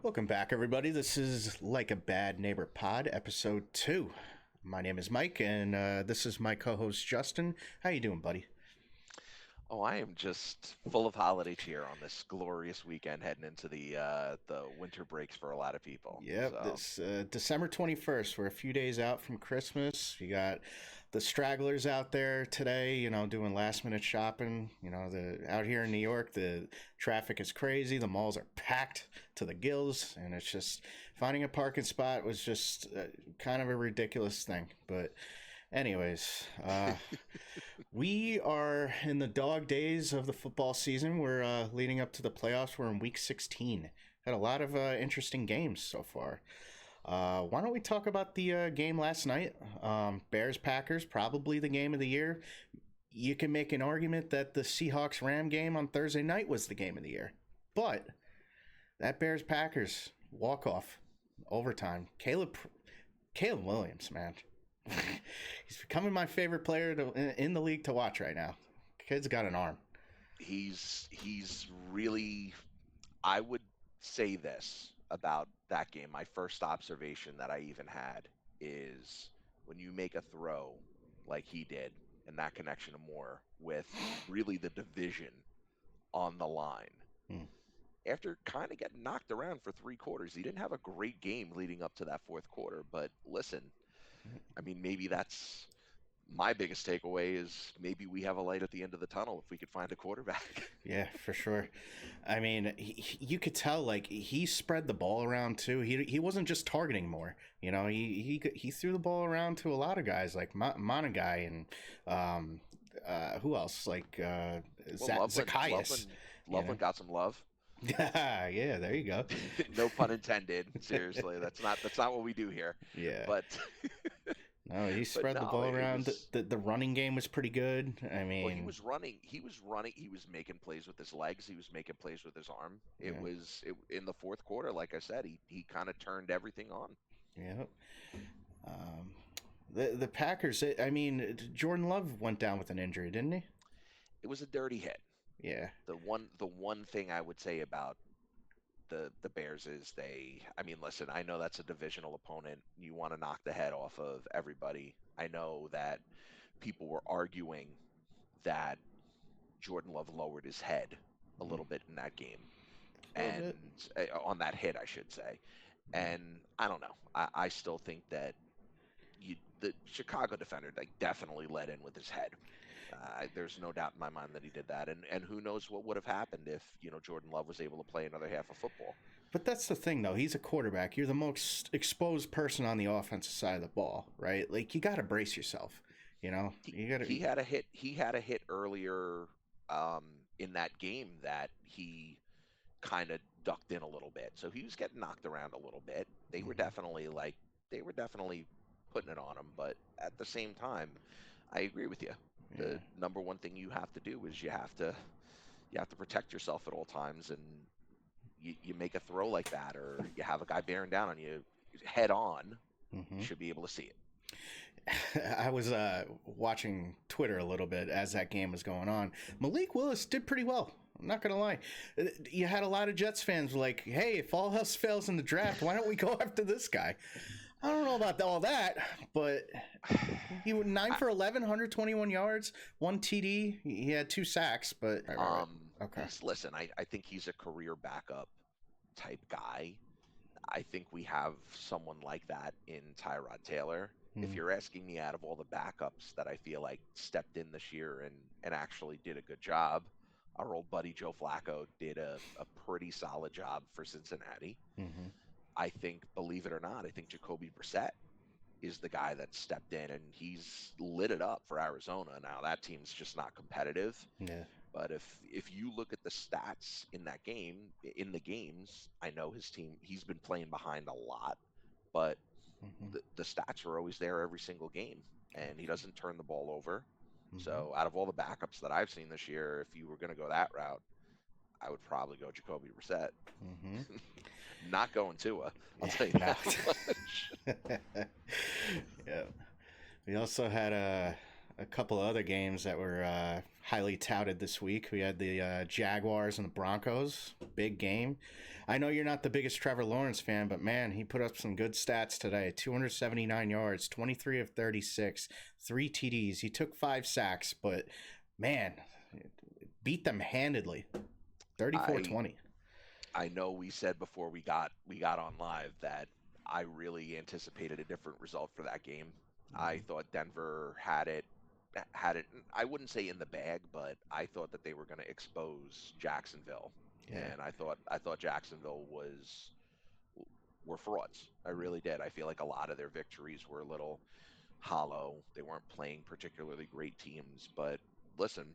Welcome back, everybody. This is Like a Bad Neighbor Pod, episode 2. My name is Mike, and this is my co-host Justin. How you doing, buddy? Oh, I am just full of holiday cheer on this glorious weekend heading into the winter breaks for a lot of people. Yep, So this December 21st. We're a few days out from Christmas. You got the stragglers out there today, doing last minute shopping. The out here in New York, the traffic is crazy. The malls are packed to the gills, and it's just finding a parking spot was just kind of a ridiculous thing. But anyways, we are in the dog days of the football season. We're leading up to the playoffs. We're in week 16. Had a lot of interesting games so far. Why don't we talk about the game last night? Bears Packers, probably the game of the year. You can make an argument that the Seahawks Ram game on Thursday night was the game of the year. But that Bears Packers walk off overtime. Caleb Williams, man. He's becoming my favorite player in the league to watch right now. Kid's got an arm. he's really, I would say this about that game. My first observation that I even had is when you make a throw like he did and that connection to Moore with really the division on the line. Hmm. After kind of getting knocked around for 3 quarters, he didn't have a great game leading up to that fourth quarter. But listen, I mean, maybe that's my biggest takeaway is maybe we have a light at the end of the tunnel if we could find a quarterback. Yeah, for sure. I mean, you could tell like he spread the ball around too. He wasn't just targeting more. He threw the ball around to a lot of guys like Monagai and who else like Well, Loveland, Zacchaeus. Loveland, You know. Loveland got some love. Yeah, there you go. No pun intended. Seriously, that's not what we do here. Yeah. But No, he but spread the no, ball it around. was. The running game was pretty good. I Well, he mean, was running. He was running. He was making plays with his legs. He was making plays with his arm. yeah, In the fourth quarter. Like I said, he kind of turned everything on. yeah. Um, the Packers. I mean, Jordan Love went down with an injury, didn't he? It was a dirty hit. Yeah. The one thing I would say about the Bears is I mean, listen, I know that's a divisional opponent. You want to knock the head off of everybody. I know that people were arguing that Jordan Love lowered his head a Mm, little bit in that game, a little bit. and on that hit, I should say. And I don't know. I still think that the Chicago defender like definitely let in with his head. There's no doubt in my mind that he did that, and who knows what would have happened if Jordan Love was able to play another half of football. But that's the thing, though. He's a quarterback. You're the most exposed person on the offensive side of the ball, right? Like you got to brace yourself. he, You got he to. had a hit. He had a hit earlier in that game that he kind of ducked in a little bit. So he was getting knocked around a little bit. They were Mhm. definitely like they were definitely putting it on him. But at the same time, I agree with you. The Yeah. number one thing you have to do is you have to protect yourself at all times, and you make a throw like that, or you have a guy bearing down on you head on, you Hmm. should be able to see it. I was watching Twitter a little bit as that game was going on. Malik Willis did pretty well. I'm not gonna lie. You had a lot of Jets fans like, "Hey, if all else fails in the draft, why don't we go after this guy?" I don't know about all that, but he was 9 I, for 11, 121 yards, one TD. He had 2 sacks, but right. Okay. listen, I think he's a career backup type guy. I think we have someone like that in Tyrod Taylor. If Hmm. you're asking me out of all the backups that I feel like stepped in this year and actually did a good job, our old buddy Joe Flacco did a pretty solid job for Cincinnati. Hmm. I think, believe it or not, I think Jacoby Brissett is the guy that stepped in and he's lit it up for Arizona. Now that team's just not competitive, Yeah. but if you look at the stats in that game, in the games, I know his team, he's been playing behind a lot, but Hmm. the stats are always there every single game, and he doesn't turn the ball over. Hmm. So out of all the backups that I've seen this year, if you were going to go that route, I would probably go Jacoby Brissett. Hmm. Not going Tua, I'll Yeah. tell you that much. No. Yeah. We also had a couple of other games that were highly touted this week. We had the Jaguars and the Broncos. Big game. I know you're not the biggest Trevor Lawrence fan, but man, he put up some good stats today. 279 yards, 23 of 36, 3 TDs. He took 5 sacks, but man, beat them handedly. 34-20. I know we said before we got on live that I really anticipated a different result for that game. I thought Denver had it I wouldn't say in the bag, but I thought that they were going to expose Jacksonville. Yeah. And I thought Jacksonville were frauds. I really did. I feel like a lot of their victories were a little hollow. They weren't playing particularly great teams, but listen,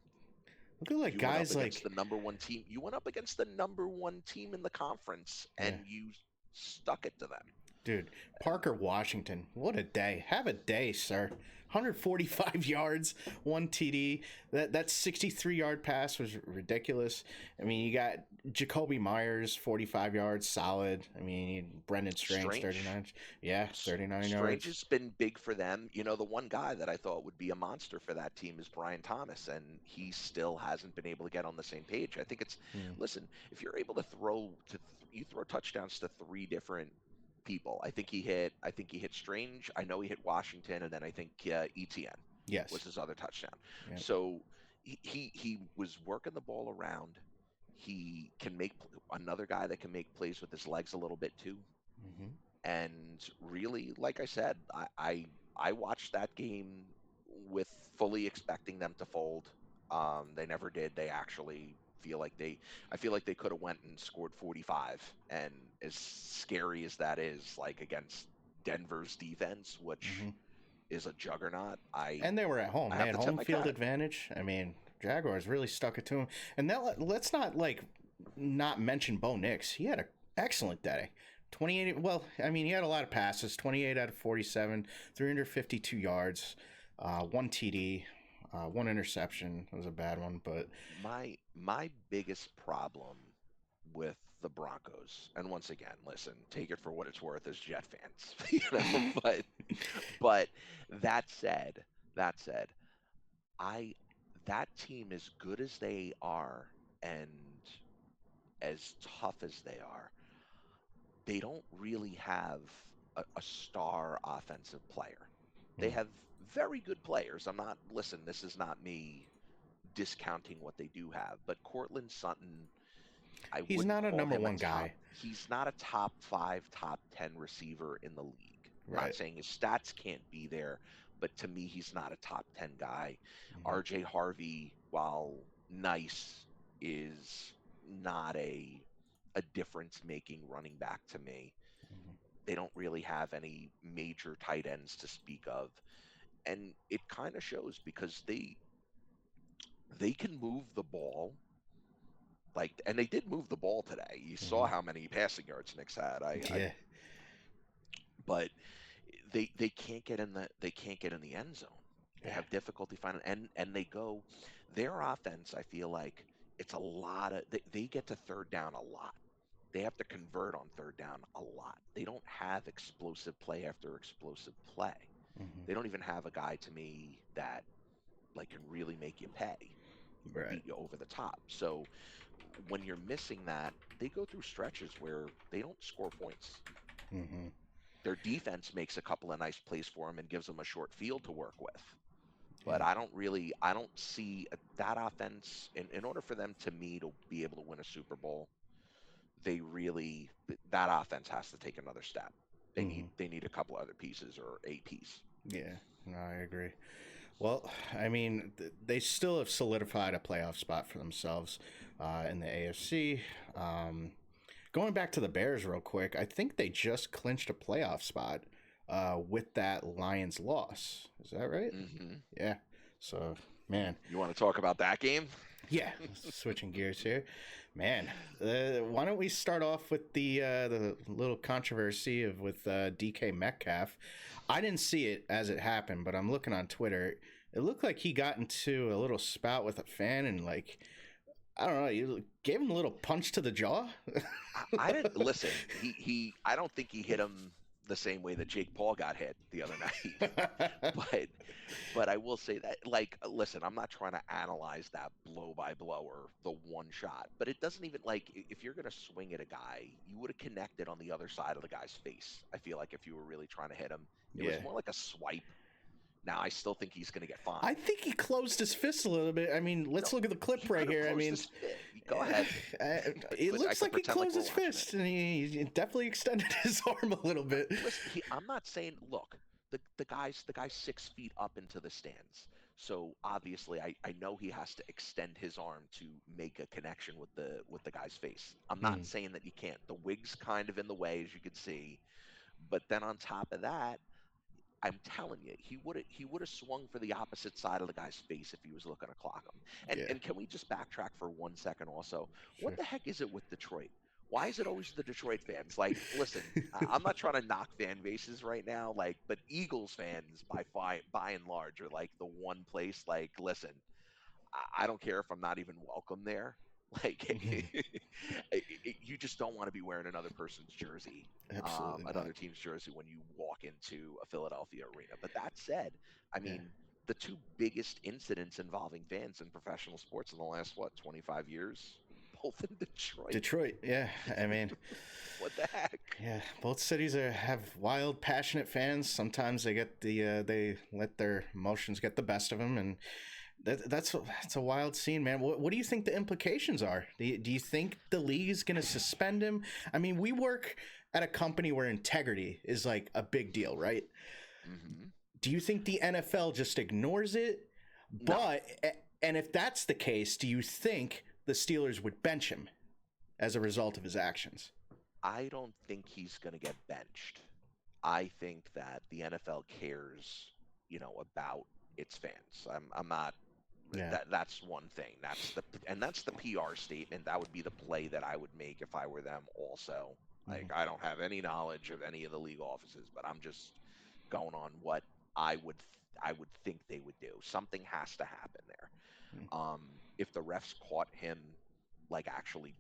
Look at like you went up guys against like the number one team. You went up against the number one team in the conference, yeah. and you stuck it to them. Dude, Parker Washington, what a day. Have a day, sir. 145 yards, 1 TD. That 63-yard pass was ridiculous. I mean, you got Jacoby Myers, 45 yards, solid. I mean, Brendan Strange. 39. Yeah, 39 Strange yards. has been big for them. You know, the one guy that I thought would be a monster for that team is Brian Thomas, and he still hasn't been able to get on the same page. I think listen, if you're able to you throw touchdowns to 3 different people. I think he hit Strange. I know he hit Washington, and then I think ETN Yes. was his other touchdown. Yep. So he was working the ball around. He can make another guy that can make plays with his legs a little bit too. Mm-hmm. And really, like I said, I watched that game with fully expecting them to fold. They never did. They actually I feel like they could have went and scored 45. And as scary as that is, like against Denver's defense, which is a juggernaut, and they were at home. They had home field advantage. I mean, Jaguars really stuck it to him. And now let's not mention Bo Nix. He had an excellent day. 28. Well, I mean, he had a lot of passes. 28 out of 47, 352 yards, 1 TD. One interception. It was a bad one, but my biggest problem with the Broncos, and once again, listen, take it for what it's worth as Jet fans, but that said, that team, as good as they are and as tough as they are, they don't really have a star offensive player. They have very good players. Listen, this is not me discounting what they do have, but Cortland Sutton, he's not a number one guy. He's not a top 5, top 10 receiver in the league. Right. I'm not saying his stats can't be there, but to me, he's not a top 10 guy. RJ Harvey, while nice, is not a difference-making running back to me. They don't really have any major tight ends to speak of. And it kind of shows because they can move the ball. And they did move the ball today. You saw how many passing yards Knicks had. But they can't get in the end zone. They have difficulty finding, and their offense, I feel like it's a lot of, they get to third down a lot. They have to convert on third down a lot. They don't have explosive play after explosive play. They don't even have a guy to me that can really make you pay, beat you over the top. So when you're missing that, they go through stretches where they don't score points. Their defense makes a couple of nice plays for them and gives them a short field to work with. But I don't see that offense, in order for them to be able to win a Super Bowl, that offense has to take another step. They need a couple other pieces or a piece. Yeah, no, I agree. Well, I mean, they still have solidified a playoff spot for themselves in the AFC. Going back to the Bears real quick, I think they just clinched a playoff spot with that Lions loss. Is that right? Yeah. So, man. You want to talk about that game? Yeah. Switching gears here. Man, why don't we start off with the little controversy with DK Metcalf. I didn't see it as it happened, but I'm looking on Twitter. It looked like he got into a little spout with a fan and I don't know, you gave him a little punch to the jaw. I didn't listen. I don't think he hit him the same way that Jake Paul got hit the other night. But I will say that, like, listen, I'm not trying to analyze that blow by blow or the one shot, but it doesn't even, like, if you're gonna swing at a guy, you would have connected on the other side of the guy's face. I feel like if you were really trying to hit him, it Yeah. was more like a swipe. Now I still think he's gonna get I fined. think he closed his fist a little bit. I mean, let's No, look at the clip he right could have here. I closed mean, his fist. Go ahead. it I looks could like he pretend like closed we're his watching it. fist, and he definitely extended his arm a little bit. Listen, I'm not saying. Look, the guy's 6 feet up into the stands. So obviously, I know he has to extend his arm to make a connection with the guy's face. I'm not Hmm. saying that you can't. The wig's kind of in the way, as you can see. But then on top of that, I'm telling you, he would have swung for the opposite side of the guy's face if he was looking to clock him. And Yeah, can we just backtrack for 1 second also? What sure. the heck is it with Detroit? Why is it always the Detroit fans? Like, listen, I'm not trying to knock fan bases right now, like, but Eagles fans by and large are like the one place. Like, listen, I don't care if I'm not even welcome there. Like, Mhm. you just don't want to be wearing another person's jersey, Absolutely not. another team's jersey when you walk into a Philadelphia arena. But that said, I Yeah. mean, the two biggest incidents involving fans in professional sports in the last, what, 25 years? Both in Detroit. Detroit. Yeah, I mean, What the heck? yeah, both cities have wild, passionate fans. Sometimes they let their emotions get the best of them, and that's a wild scene, man. What do you think the implications are? Do you think the league is going to suspend him? I mean, we work at a company where integrity is like a big deal, right? Hmm. Do you think the NFL just ignores it? No, But and if that's the case, do you think the Steelers would bench him as a result of his actions? I don't think he's going to get benched. I think that the NFL cares, about its fans. I'm not. Yeah. That's one thing. That's the PR statement. That would be the play that I would make if I were them. Also, like, Hmm. I don't have any knowledge of any of the league offices, but I'm just going on what I would think they would do. Something has to happen there. Um, if the refs caught him, like, actually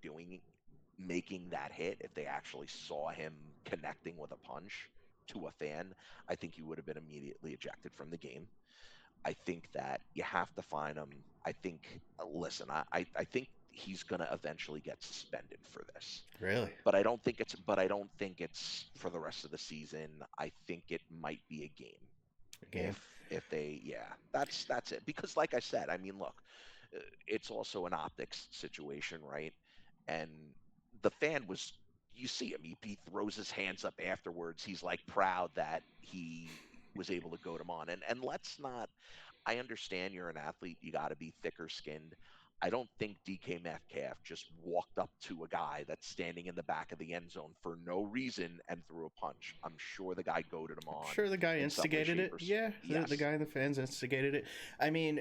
making that hit, if they actually saw him connecting with a punch to a fan, I think he would have been immediately ejected from the game. I think that you have to fine him. I think, listen, I think he's going to eventually get suspended for this. Really? But I don't think it's for the rest of the season. I think it might be a game. A game? If they, yeah, that's it. Because, like I said, I mean, look, it's also an optics situation, right? And the fan was, you see him, he throws his hands up afterwards. He's like proud that he was able to goad him on. And let's not, I understand you're an athlete, you got to be thicker skinned. I don't think DK Metcalf just walked up to a guy that's standing in the back of the end zone for no reason and threw a punch. I'm sure the guy goaded him I'm on sure the guy in some way, instigated shape, it. or Yeah, the yes. guy in the fans instigated it. I mean,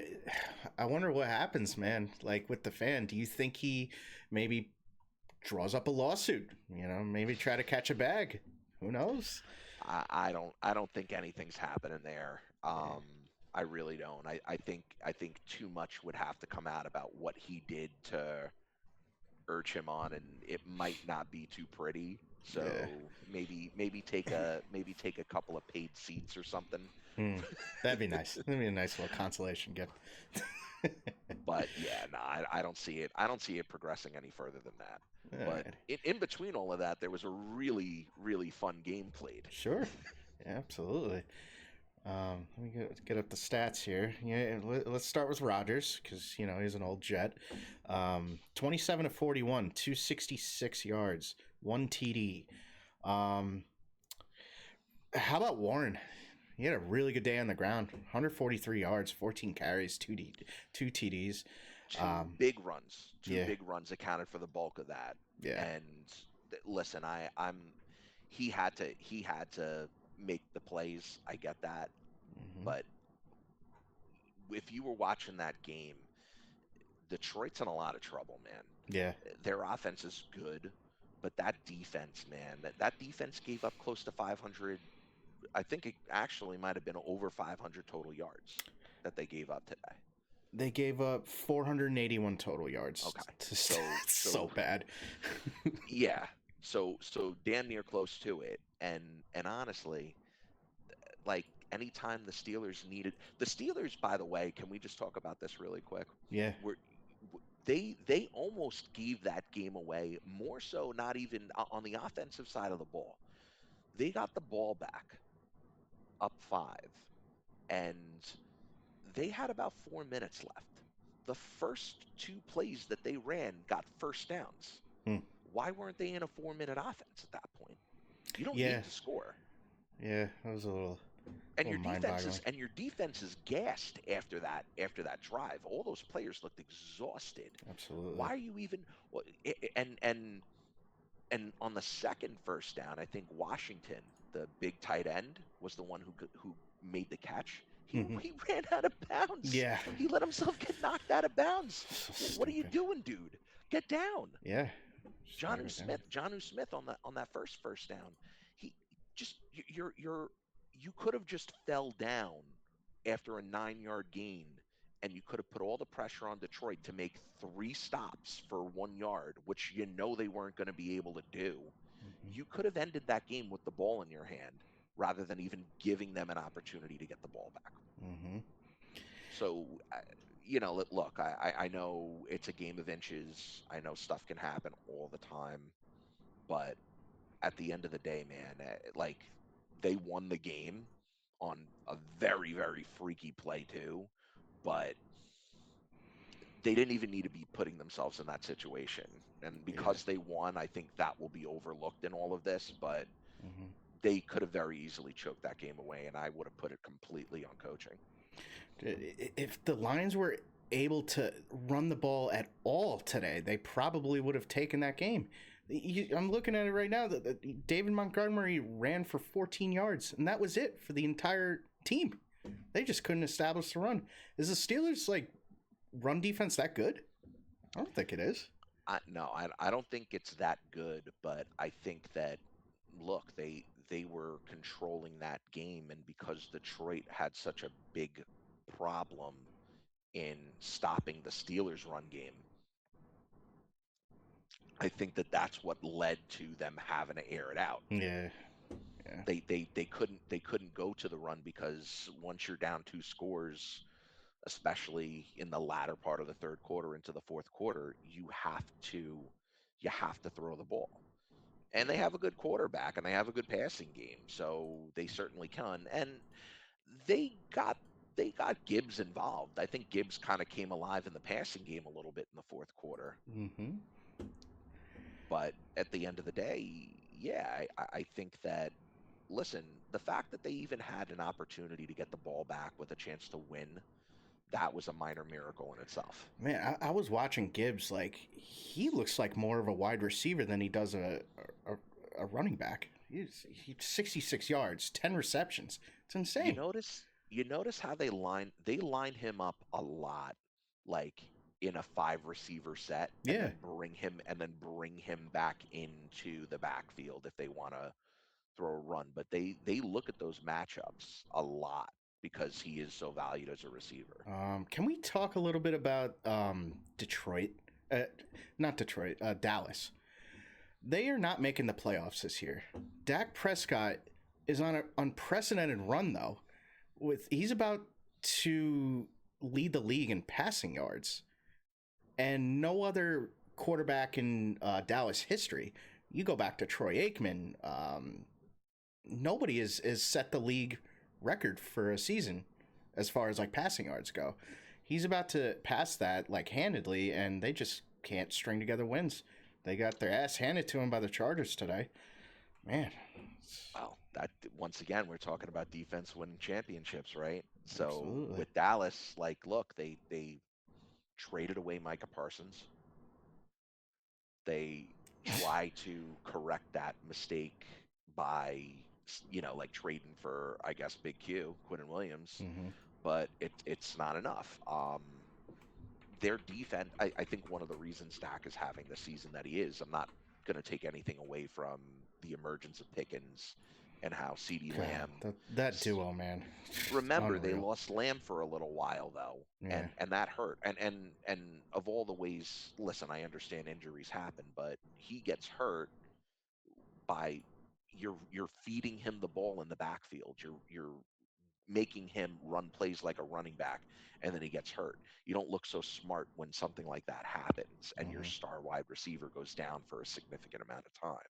I wonder what happens, man. Like with the fan, do you think he maybe draws up a lawsuit? Maybe try to catch a bag. Who knows? I don't think anything's happening there. Yeah, I really don't. I think too much would have to come out about what he did to urge him on, and it might not be too pretty. yeah. So maybe take a couple of paid seats or something. Hmm. That'd be nice. That'd be a nice little consolation gift. But yeah, no, I don't see it. I don't see it progressing any further than that. All But right. in between all of that, there was a really, really fun game played. Sure. Yeah, absolutely. Let me get up the stats here. Yeah, let's start with Rodgers because he's an old Jet. 27 to 41, 266 yards, one TD. Um, how about Warren? He had a really good day on the ground. 143 yards, 14 carries, two TDs. two Um, big runs, two yeah, big runs accounted for the bulk of that. yeah. And listen, I'm he had to make the plays. I get that, Hmm. but if you were watching that game, Detroit's in a lot of trouble, man. Yeah. Their offense is good, but that defense, man, that defense gave up close to 500. I think it actually might have been over 500 total yards that they gave up today. They gave up 481 total yards. Okay. That's So so bad. yeah. So damn near close to it. And honestly, like anytime the Steelers, by the way, can we just talk about this really quick? Yeah. Were they almost gave that game away, more so not even on the offensive side of the ball. They got the ball back up 5, and they had about 4 minutes left. The first 2 plays that they ran got first downs. Hmm. Why weren't they in a 4-minute offense at that point? You don't Yeah. need to score. Yeah. That was a And little mind boggling. your defense is gassed after that drive. All those players looked exhausted. Absolutely. Why are you even and on the second first down, I think Washington, the big tight end, was the one who made the catch. He Hmm. he ran out of bounds. Yeah. He let himself get knocked out of bounds. So What are you stupid. doing, dude? Get down. Yeah. Just gotta go down. Johnu Smith on that first down. He just you could have just fell down after a 9-yard gain, and you could have put all the pressure on Detroit to make 3 stops for 1 yard, which they weren't going to be able to do. Hmm. You could have ended that game with the ball in your hand rather than even giving them an opportunity to get the ball back. Hmm. So, look, I know it's a game of inches. I know stuff can happen all the time, but at the end of the day, man, like they won the game on a very, very freaky play too, but they didn't even need to be putting themselves in that situation. And Yeah. because they won, I think that will be overlooked in all of this, but Hmm. they could have very easily choked that game away, and I would have put it completely on coaching. If the Lions were able to run the ball at all today, they probably would have taken that game. I'm looking at it right now. David Montgomery ran for 14 yards, and that was it for the entire team. They just couldn't establish the run. Is the Steelers like run defense that good? I don't think it is. No, I don't think it's that good, but I think that look, they were controlling that game, and because Detroit had such a big problem in stopping the Steelers' run game, I think that that's what led to them having to air it out. Yeah, yeah. They couldn't go to the run because once you're down 2 scores, especially in the latter part of the third quarter into the fourth quarter, you have to throw the ball. And they have a good quarterback and they have a good passing game, so they certainly can. And they got they got Gibbs involved. I think Gibbs kind of came alive in the passing game a little bit in the fourth quarter. Mm-hmm. But at the end of the day, yeah, I think that listen, the fact that they even had an opportunity to get the ball back with a chance to win, that was a minor miracle in itself. Man, I was watching Gibbs. Like he looks like more of a wide receiver than he does a, a running back. He's 66 yards, 10 receptions. It's You insane. notice you notice how they line him up a lot, like in a 5 receiver set, and Yeah. then bring him back into the backfield if they want to throw a run. But they look at those matchups a lot because he is so valued as a receiver. Can we talk a little bit about Detroit? Not Detroit. Dallas. They are not making the playoffs this year. Dak Prescott is on an unprecedented run though. He's about to lead the league in passing yards, and no other quarterback in Dallas history. You go back to Troy Aikman. Nobody is set the league record for a season as far as like passing yards go. He's about to pass that like handedly, and they just can't string together wins. They got their ass handed to them by the Chargers today. Man, Well, that once again, we're talking about defense winning championships, right? So absolutely. with Dallas, like, look, they traded away Micah Parsons. They try to correct that mistake by, like trading for, I guess, Big Q, Quinton Williams, Hmm. but it's not enough. Their defense, I think one of the reasons Dak is having the season that he is, I'm not going to take anything away from the emergence of Pickens and how CeeDee God, Lamb. that duo, man, Remember, they unreal. lost Lamb for a little while though, Yeah. and that hurt. And of all the ways, listen, I understand injuries happen, but he gets hurt by you're feeding him the ball in the backfield. You're making him run plays like a running back, and then he gets hurt. You don't look so smart when something like that happens and your Hmm. star wide receiver goes down for a significant amount of time.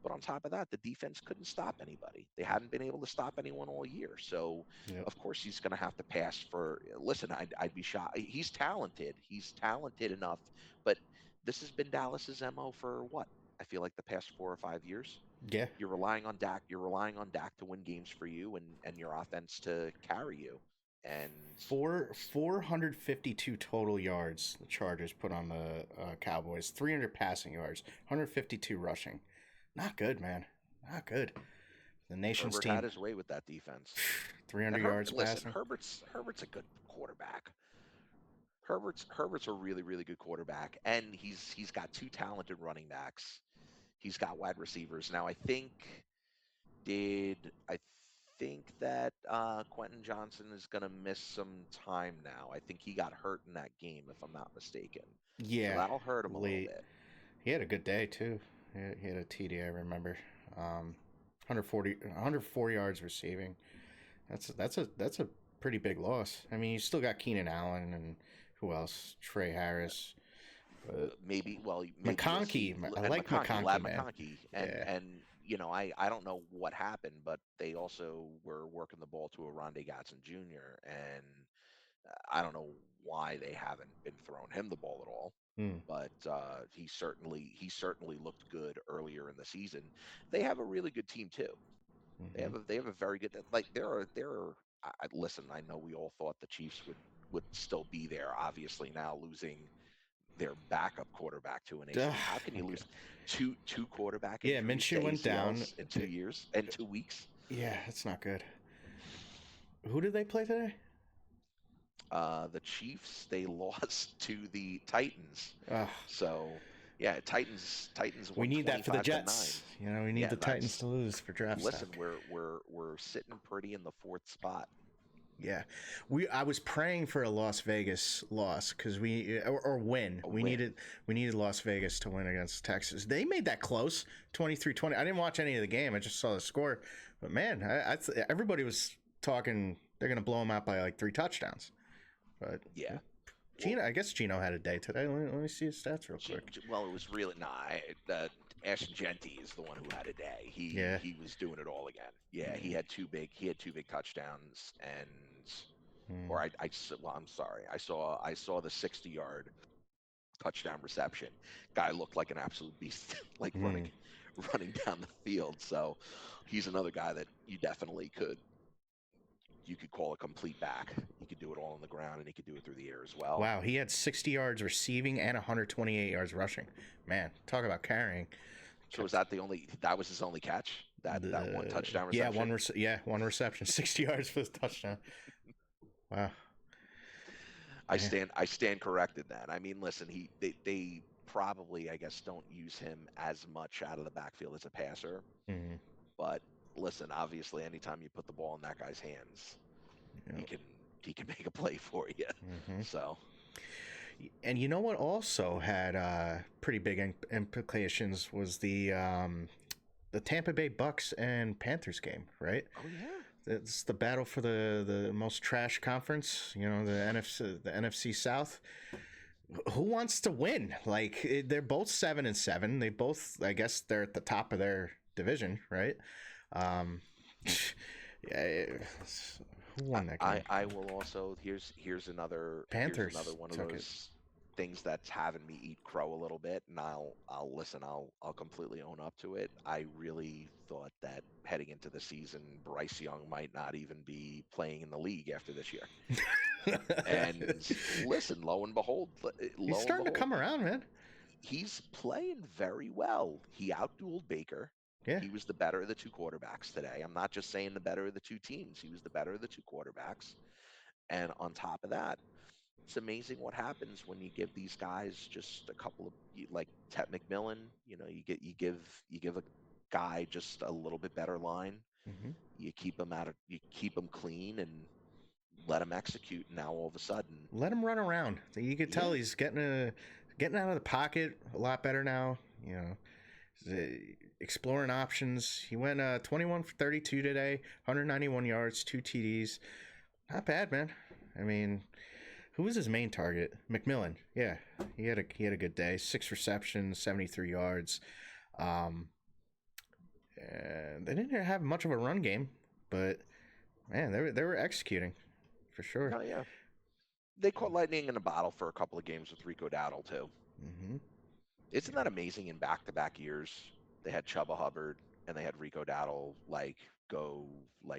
But on top of that, the defense couldn't stop anybody. They hadn't been able to stop anyone all year. So, Yep. of course, he's going to have to pass for. Listen, I'd be shocked. He's talented. He's talented enough. But this has been Dallas's MO for what? I feel like the past 4 or 5 years. Yeah. You're relying on Dak. You're relying on Dak to win games for you and your offense to carry you. And 452 total yards the Chargers put on the Cowboys. 300 passing yards. 152 rushing. Not good, man. Not good. The nation's Herbert had team. his way with that defense. 300 And yards listen, passing. Herbert's a good quarterback. Herbert's a really really good quarterback, and he's got two talented running backs. He's got wide receivers. Now did I think that Quentin Johnson is going to miss some time now. I think he got hurt in that game, if I'm not mistaken. So Yeah, that'll hurt him a little late. bit. He had a good day too. He had a TD, I remember. 104 yards receiving. That's a pretty big loss. I mean, you still got Keenan Allen and who else? Trey Harris. But Maybe you'll see McConkey, I and like McConkey, Lad McConkey, man. McConkey, Yeah. and I don't know what happened, but they also were working the ball to a Rondé Gatson Jr. and I don't know why they haven't been throwing him the ball at all. Hmm. But he certainly looked good earlier in the season. They have a really good team too. Mm-hmm. They have a very good like there are listen. I know we all thought the Chiefs would still be there. Obviously now losing their backup quarterback to an ACL. How can you Okay. lose two quarterback Yeah, injuries to Minshew went down. ACLs in 2 years and 2 weeks? Yeah, that's not good. Who did they play today? The Chiefs, they lost to the Titans. Ugh. So yeah, Titans We won need that for the 25-9. Jets. We need Yeah, the Titans that's to lose for draft listen, stock. we're sitting pretty in the fourth spot. Yeah, I was praying for a Las Vegas loss because or win. A We win. needed Las Vegas to win against Texas. They made that close, 23-20. I didn't watch any of the game. I just saw the score. But man, everybody was talking they're gonna blow them out by like 3 touchdowns. But Yeah. Gino, I guess Gino had a day today. Let me see his stats real quick. Well, it was really Ashton Genty is the one who had a day. Yeah. He was doing it all again. Yeah, he had two big touchdowns and Hmm. or well, I'm sorry. I saw the 60-yard touchdown reception. Guy looked like an absolute beast, like Hmm. running down the field. So he's another guy that you could call a complete back. He could do it all on the ground and he could do it through the air as well. Wow, he had 60 yards receiving and 128 yards rushing. Man, talk about carrying. So that was his only catch? That one touchdown Yeah, reception? one reception, 60 yards for the touchdown. Wow. Yeah. I stand corrected then. I mean, listen, they probably, I guess, don't use him as much out of the backfield as a passer. Mm-hmm. But listen, obviously, anytime you put the ball in that guy's hands, he Yep. can he can make a play for you. Mm-hmm. So And you know what also had pretty big implications was the Tampa Bay Bucks and Panthers game, right? oh yeah, It's the battle for the most trash conference, the NFC South. Who wants to win? Like they're both 7-7. They both, I guess, they're at the top of their division, right? Yeah, who won that game? I will also here's another Panthers one of took it. those things that's having me eat crow a little bit, and I'll listen. I'll completely own up to it. I really thought that heading into the season, Bryce Young might not even be playing in the league after this year. And listen, He's starting to come around, man. he's playing very well. He outdueled Baker. Yeah. He was the better of the two quarterbacks today. I'm not just saying the better of the two teams. He was the better of the two quarterbacks. And on top of that, it's amazing what happens when you give these guys just a couple of like Tet McMillan. You give a guy just a little bit better line. Mm-hmm. You keep him clean and let him execute. Now all of a sudden, Let him run around. You could tell yeah, he's getting out of the pocket a lot better now. Exploring options. He went 21 for 32 today, 191 yards, 2 TDs. Not bad, man. I mean, who was his main target? McMillan. Yeah, he had a good day. 6 receptions, 73 yards. Um, and they didn't have much of a run game, but man, they were executing for sure. Oh yeah, they caught lightning in a bottle for a couple of games with Rico Dowdle too. Mm-hmm. Isn't that amazing? In back-to-back years, they had Chuba Hubbard and they had Rico Dowdle go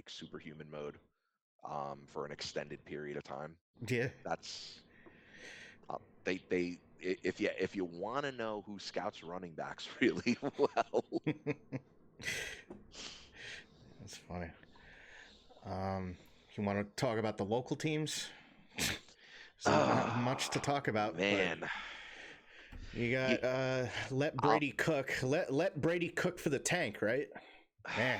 superhuman mode for an extended period of time. Yeah. That's if you want to know who scouts running backs really well. That's funny. You want to talk about the local teams? There's not much to talk about, man. But you got let I'll- Brady cook. Let Brady cook for the tank, right? Man.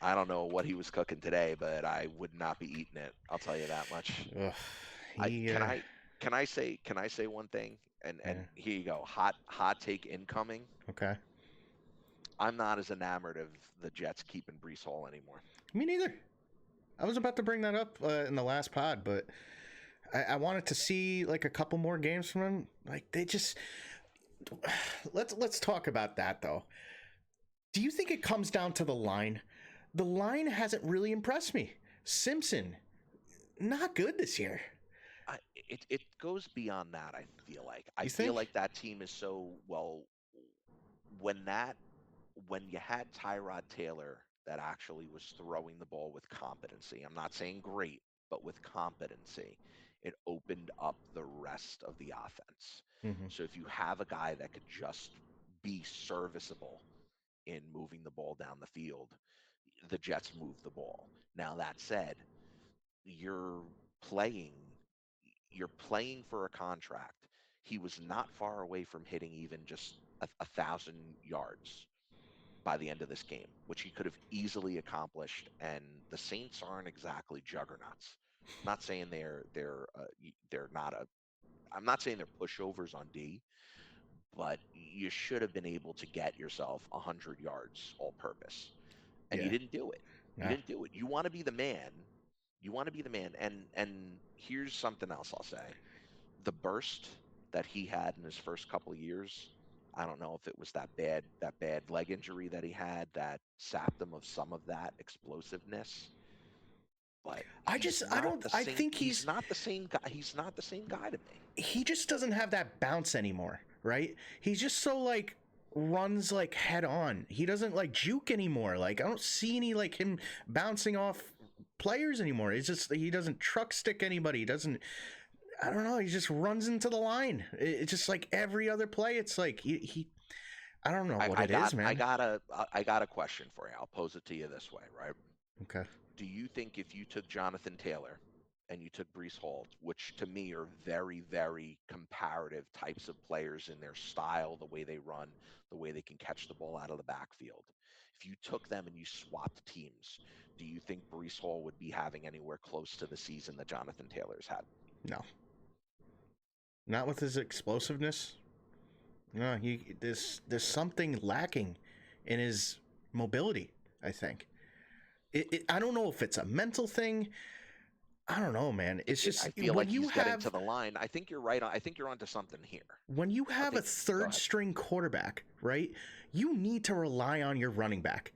I don't know what he was cooking today, but I would not be eating it. I'll tell you that much. Ugh, Can I say one thing? And Yeah. here you go. Hot take incoming. Okay. I'm not as enamored of the Jets keeping Brees Hall anymore. Me neither. I was about to bring that up in the last pod, but I wanted to see like a couple more games from him. Like they just let's talk about that though. Do you think it comes down to the line? The line hasn't really impressed me. Simpson, not good this year. It goes beyond that. I feel like You feel think? like that team is so well. When you had Tyrod Taylor that actually was throwing the ball with competency. I'm not saying great, but with competency, it opened up the rest of the offense. Mm-hmm. So if you have a guy that could just be serviceable in moving the ball down the field, the Jets move the ball. Now that said, you're playing you're playing for a contract. He was not far away from hitting even just 1,000 yards by the end of this game, which he could have easily accomplished. And the Saints aren't exactly juggernauts. I'm not saying they're not a. I'm not saying they're pushovers on D, but you should have been able to get yourself 100 yards all purpose, and you Yeah. didn't do it. You Nah. didn't do it. You want to be the man. You want to be the man. And here's something else I'll say: the burst that he had in his first couple of years. I don't know if it was that bad leg injury that he had that sapped him of some of that explosiveness, but I think he's not the same guy. He's not the same guy to me. he just doesn't have that bounce anymore, right? He's just so like runs like head on. He doesn't like juke anymore. Like I don't see any like him bouncing off players anymore. It's just he doesn't truck stick anybody. He doesn't. I don't know. He just runs into the line. It's just like every other play. It's like he I don't know what it is, man. I got a question for you. I'll pose it to you this way, right? Okay. Do you think if you took Jonathan Taylor and you took Brees Hall, which to me are very, very comparative types of players in their style, the way they run, the way they can catch the ball out of the backfield, if you took them and you swapped teams, do you think Brees Hall would be having anywhere close to the season that Jonathan Taylor's had? No. Not with his explosiveness. No, there's something lacking in his mobility, I think. I don't know if it's a mental thing. I don't know, man. It's just I feel when like you he's getting have to the line. I think you're right. I think you're onto something here. when you have a Go third ahead. string quarterback, right? You need to rely on your running back.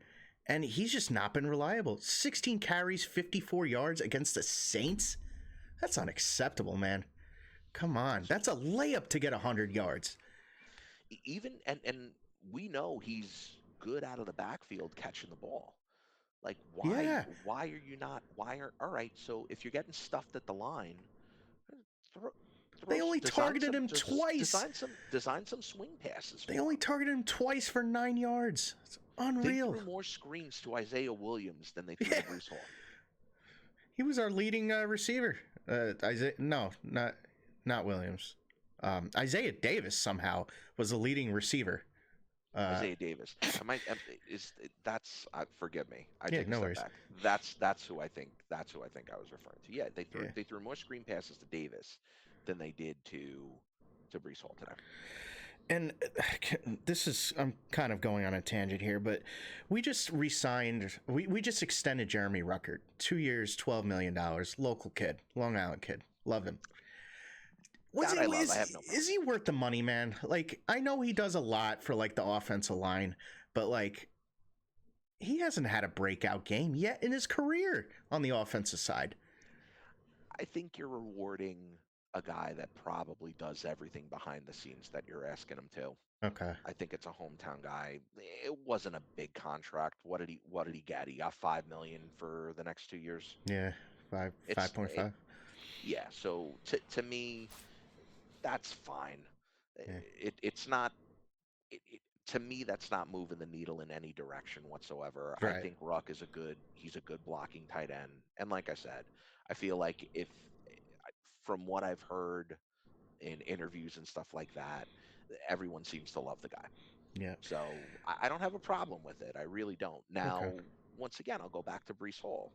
And he's just not been reliable. 16 carries, 54 yards against the Saints? That's unacceptable, man. Come on. That's a layup to get 100 yards. Even and we know he's good out of the backfield catching the ball. Like Yeah. why are you not why are all right, so if you're getting stuffed at the line, throw, They only targeted him twice. design some swing passes. They only targeted him twice for 9 yards. It's They unreal. threw more screens to Isaiah Williams than they threw to Brees Hall. He was our leading receiver. Isaiah, no, not Williams. Isaiah Davis somehow was the leading receiver. Isaiah Davis. Forgive me. I Yeah, take a no step worries. back. That's who I think I was referring to. Yeah, they threw more screen passes to Davis than they did to Brees Hall today. And this is, I'm kind of going on a tangent here, but we just we just extended Jeremy Ruckert, 2 years, $12 million, local kid, Long Island kid, love him. That I love. I have no Is problem. he worth the money, man? Like, I know he does a lot for like the offensive line, but like he hasn't had a breakout game yet in his career on the offensive side. I think you're rewarding a guy that probably does everything behind the scenes that you're asking him to. Okay. I think it's a hometown guy. It wasn't a big contract. What did he get? He got 5 million for the next 2 years. Yeah. It's 5.5. yeah. So to me, that's fine. Yeah. It's not. To me, that's not moving the needle in any direction whatsoever. I Right. think Ruck is he's a good blocking tight end, and like I said, I feel like if from what I've heard in interviews and stuff like that, everyone seems to love the guy. Yeah. So I don't have a problem with it. I really don't. Okay. Now, once again, I'll go back to Brees Hall.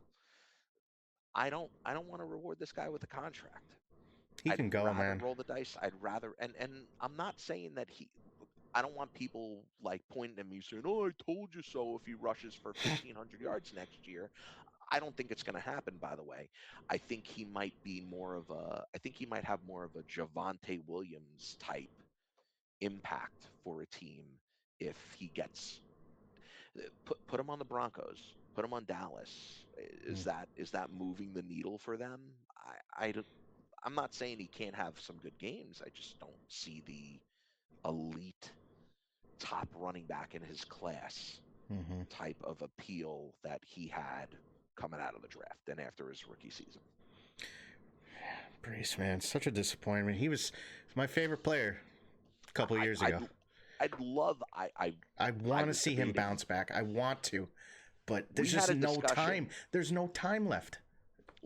I don't want to reward this guy with a contract. He I'd can go, rather man. roll the dice. I'd rather and I'm not saying that I don't want people like pointing at me saying, "Oh, I told you so." If he rushes for 1,500 yards next year, I don't think it's going to happen. By the way, I think he might be more of a. I think he might have more of a Javante Williams type impact for a team if he gets put him on the Broncos, put him on Dallas. Mm. Is that moving the needle for them? I'm not saying he can't have some good games. I just don't see the elite top running back in his class Mm-hmm. type of appeal that he had coming out of the draft and after his rookie season. Brees, man, such a disappointment. He was my favorite player a couple of I, years I'd ago. I'd love I I want to was see him debating. bounce back. I want to, but We there's had just a no discussion. time. There's no time left.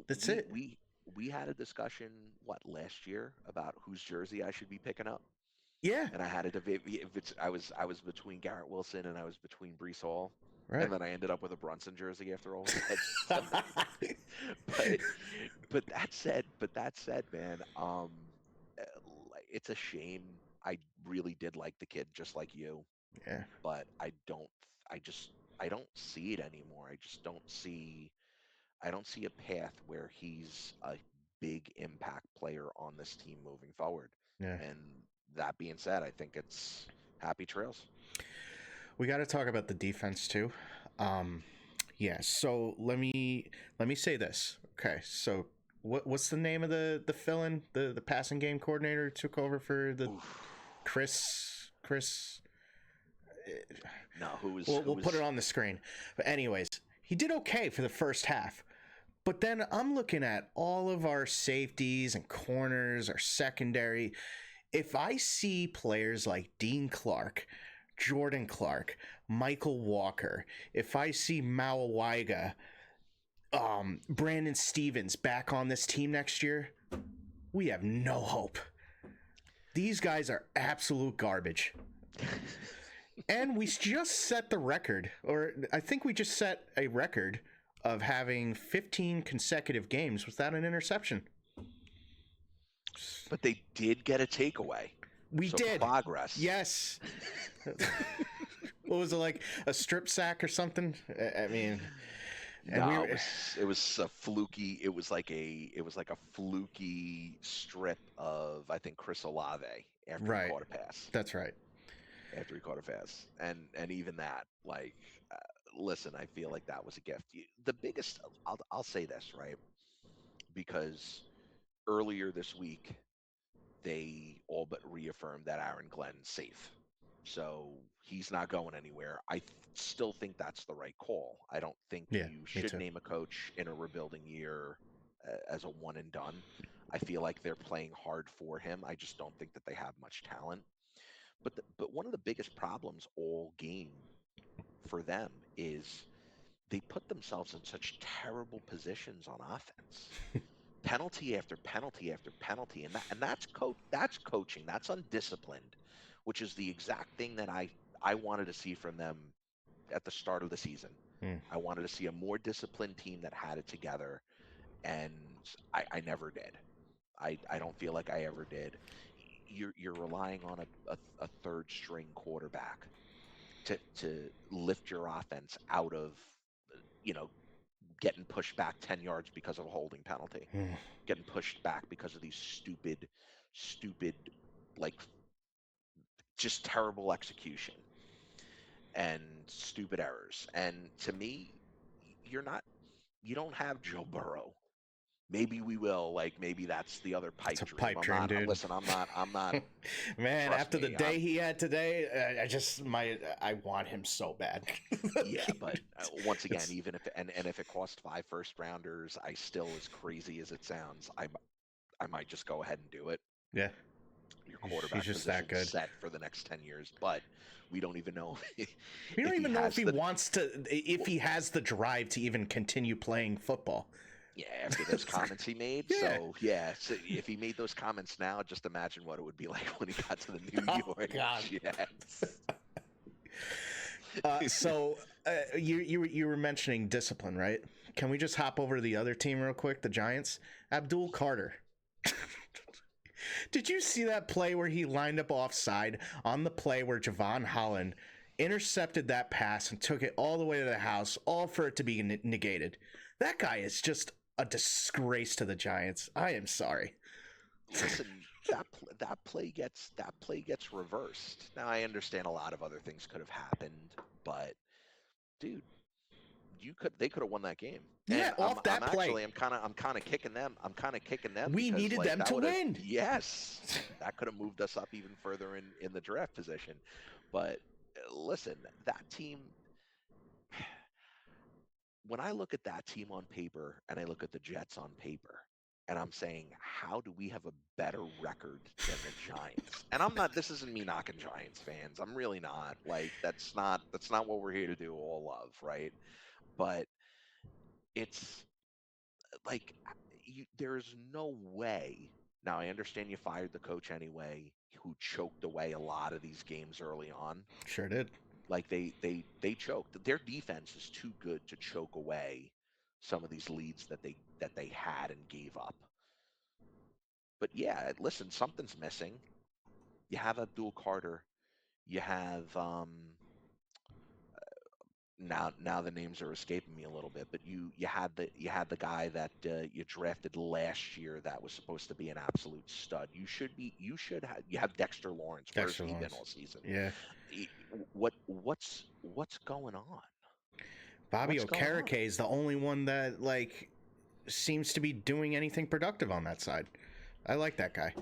That's We it. we we had a discussion last year about whose jersey I should be picking up, Yeah. and I had a debate. If it's I was between Garrett Wilson and I was between Brees Hall, and Right. then I ended up with a Brunson jersey after all was said and done. But that said, man, it's a shame. I really did like the kid just like you, Yeah. but I just I don't see it anymore. I don't see a path where he's a big impact player on this team moving forward. Yeah. And that being said, I think it's happy trails. We got to talk about the defense too. Um, yeah. So let me say this. Okay. So what's the name of the fill-in, the passing game coordinator who took over for the Oof. Chris? No, who was who We'll put it was on the screen. But anyways, he did okay for the first half. But then I'm looking at all of our safeties and corners, our secondary. If I see players like Dean Clark, Jordan Clark, Michael Walker, if I see Mawaiga, Brandon Stevens back on this team next year, we have no hope. These guys are absolute garbage. And we just set the record, or I think we just set a record of having 15 consecutive games without an interception. but they did get a takeaway. We So did. progress. Yes. What was it, like a strip sack or something? I mean, and we No, were it was a fluky. It was like a fluky strip of I think Chris Olave after he right. caught a pass. That's right. After he caught a pass, and even that, like, uh, listen, I feel like that was a gift. The biggest, I'll say this right because earlier this week they all but reaffirmed that Aaron Glenn's safe. So he's not going anywhere. Still think that's the right call. I don't think Yeah, you me should too. name a coach in a rebuilding year as a one and done. I feel like they're playing hard for him. I just don't think that they have much talent. But one of the biggest problems all game for them is they put themselves in such terrible positions on offense, penalty after penalty after penalty, and that's coaching, that's undisciplined, which is the exact thing that I wanted to see from them at the start of the season. Mm. I wanted to see a more disciplined team that had it together, and I never did. I don't feel like I ever did. you're relying on a third string quarterback to lift your offense out of, you know, getting pushed back 10 yards because of a holding penalty, getting pushed back because of these stupid, like, just terrible execution and stupid errors. And to me, you're not, you don't have Joe Burrow. Maybe we will. Like, maybe that's the other It's pipe a dream. pipe dream, dude. Listen, I'm not, Man, trust after the me. day he had today, I want him so bad. Yeah, but once again, It's even if, and if it cost 5 first rounders, I still, as crazy as it sounds, I might just go ahead and do it. yeah, Your he's quarterback just that position's good. set for the next 10 years, but we don't even know We don't if he even know if has he the, wants to, if he has the drive to even continue playing football. yeah, after those comments he made. Yeah. So yeah, so if he made those comments now, just imagine what it would be like when he got to the New Oh York God. Jets. You were mentioning discipline, right? Can we just hop over to the other team real quick, the Giants? Abdul Carter. Did you see that play where he lined up offside on the play where Javon Holland intercepted that pass and took it all the way to the house, all for it to be negated? That guy is just a disgrace to the Giants. I am sorry. Listen, that play gets reversed. Now I understand a lot of other things could have happened, but dude, you could they could have won that game. Yeah, And off I'm that play. actually I'm kind of kicking them. I'm kind of kicking them We because, needed like, them that to would have, win. yes, that could have moved us up even further in the draft position. But listen, that team, when I look at that team on paper and I look at the Jets on paper, and I'm saying, how do we have a better record than the Giants? And I'm not, this isn't me knocking Giants fans. I'm really not. Like, that's not what we're here to do, all love, right? But it's like, there's no way. Now I understand you fired the coach anyway, who choked away a lot of these games early on. Sure did. Like, they choked. Their defense is too good to choke away some of these leads that they had and gave up. But yeah, listen, something's missing. You have Abdul Carter. You have, now the names are escaping me a little bit, but you had the guy that you drafted last year that was supposed to be an absolute stud. You have Dexter Lawrence. Where's Dexter he been Lawrence. all season? Yeah. What's going on? Bobby What's going on? Okereke is the only one that seems to be doing anything productive on that side. I like that guy.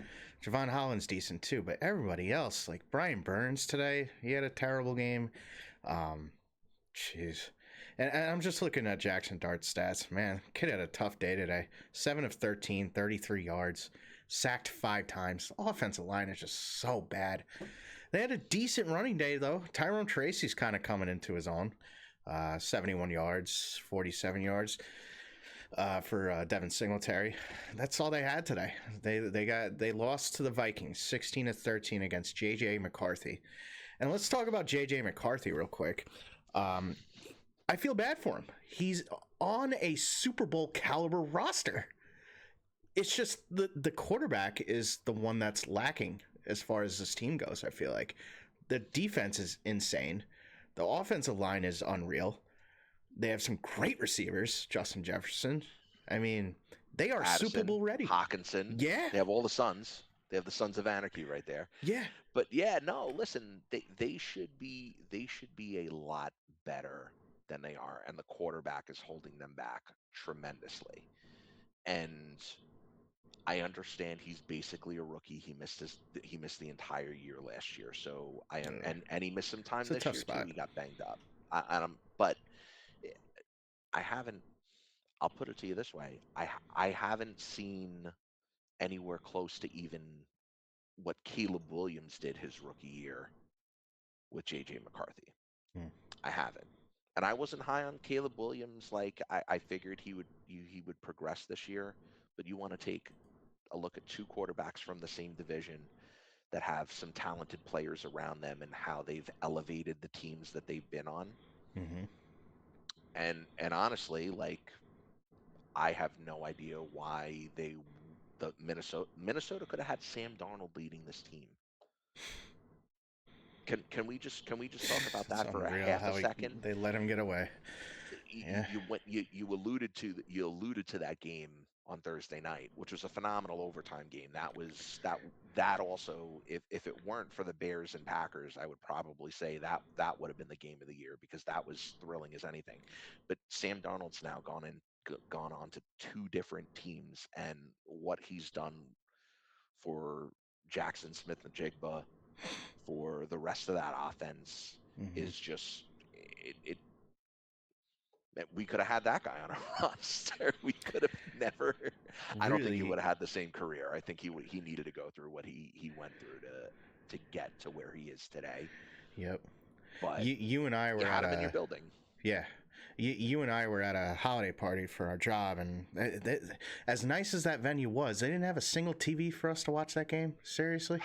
Javon Holland's decent too, but everybody else, like Brian Burns today, he had a terrible game. Um, Jeez. And I'm just looking at Jackson Dart's stats. Man, kid had a tough day today. 7 of 13, 33 yards, sacked 5 times. The offensive line is just so bad. They had a decent running day, though. Tyrone Tracy's kind of coming into his own. 71 yards, 47 yards for Devin Singletary. That's all they had today. They lost to the Vikings 16 to 13 against JJ McCarthy. And let's talk about JJ McCarthy real quick. I feel bad for him. He's on a Super Bowl caliber roster. It's just the quarterback is the one that's lacking as far as this team goes, I feel like. The defense is insane. The offensive line is unreal. They have some great receivers, Justin Jefferson. I mean, they are Super Addison, Bowl ready. Hawkinson. Yeah. They have all the sons. They have the Sons of Anarchy right there. Yeah. But yeah, no, listen, they should be a lot better than they are, and the quarterback is holding them back tremendously. And I understand he's basically a rookie. He missed the entire year last year. So and he missed some time It's a this tough year too. spot. He got banged up. But I haven't. I'll put it to you this way. I haven't seen anywhere close to even what Caleb Williams did his rookie year with JJ McCarthy. Hmm. I haven't. And I wasn't high on Caleb Williams. Like, I figured he would progress this year. But you want to take a look at two quarterbacks from the same division that have some talented players around them and how they've elevated the teams that they've been on. Mm-hmm. And honestly, like, I have no idea why the Minnesota could have had Sam Darnold leading this team. Can we just talk about It's that for a unreal half a how second? they let him get away. Yeah, You alluded to that game on Thursday night, which was a phenomenal overtime game. That also, if it weren't for the Bears and Packers, I would probably say that would have been the game of the year because that was thrilling as anything. But Sam Darnold's now gone on to two different teams, and what he's done for Jackson Smith and Jigba, for the rest of that offense, hmm is just it. We could have had that guy on our roster. We could have never. I don't think he really. would have had the same career. I think he needed to go through what he went through to get to where he is today. Yep. But You and I you were had at him in your a building. yeah. You and I were at a holiday party for our job, and as nice as that venue was, they didn't have a single TV for us to watch that game. Seriously.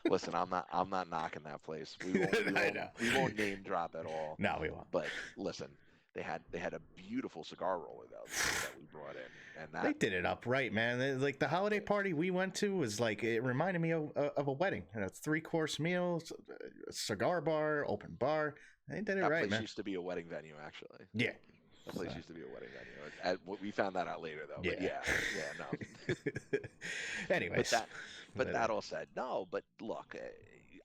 Listen, I'm not knocking that place. We won't we I won't know. we won't name drop at all. No, we won't. But listen, they had a beautiful cigar roller that we brought in, and They that did it up right, man. Like the holiday party we went to was like it reminded me of a wedding. You know, 3-course meal, a cigar bar, open bar. They did it that right, place man. used to be a wedding venue, actually. Yeah. That place used to be a wedding venue. We found that out later, though. But Yeah. no. But Anyways, that all said, no. But look,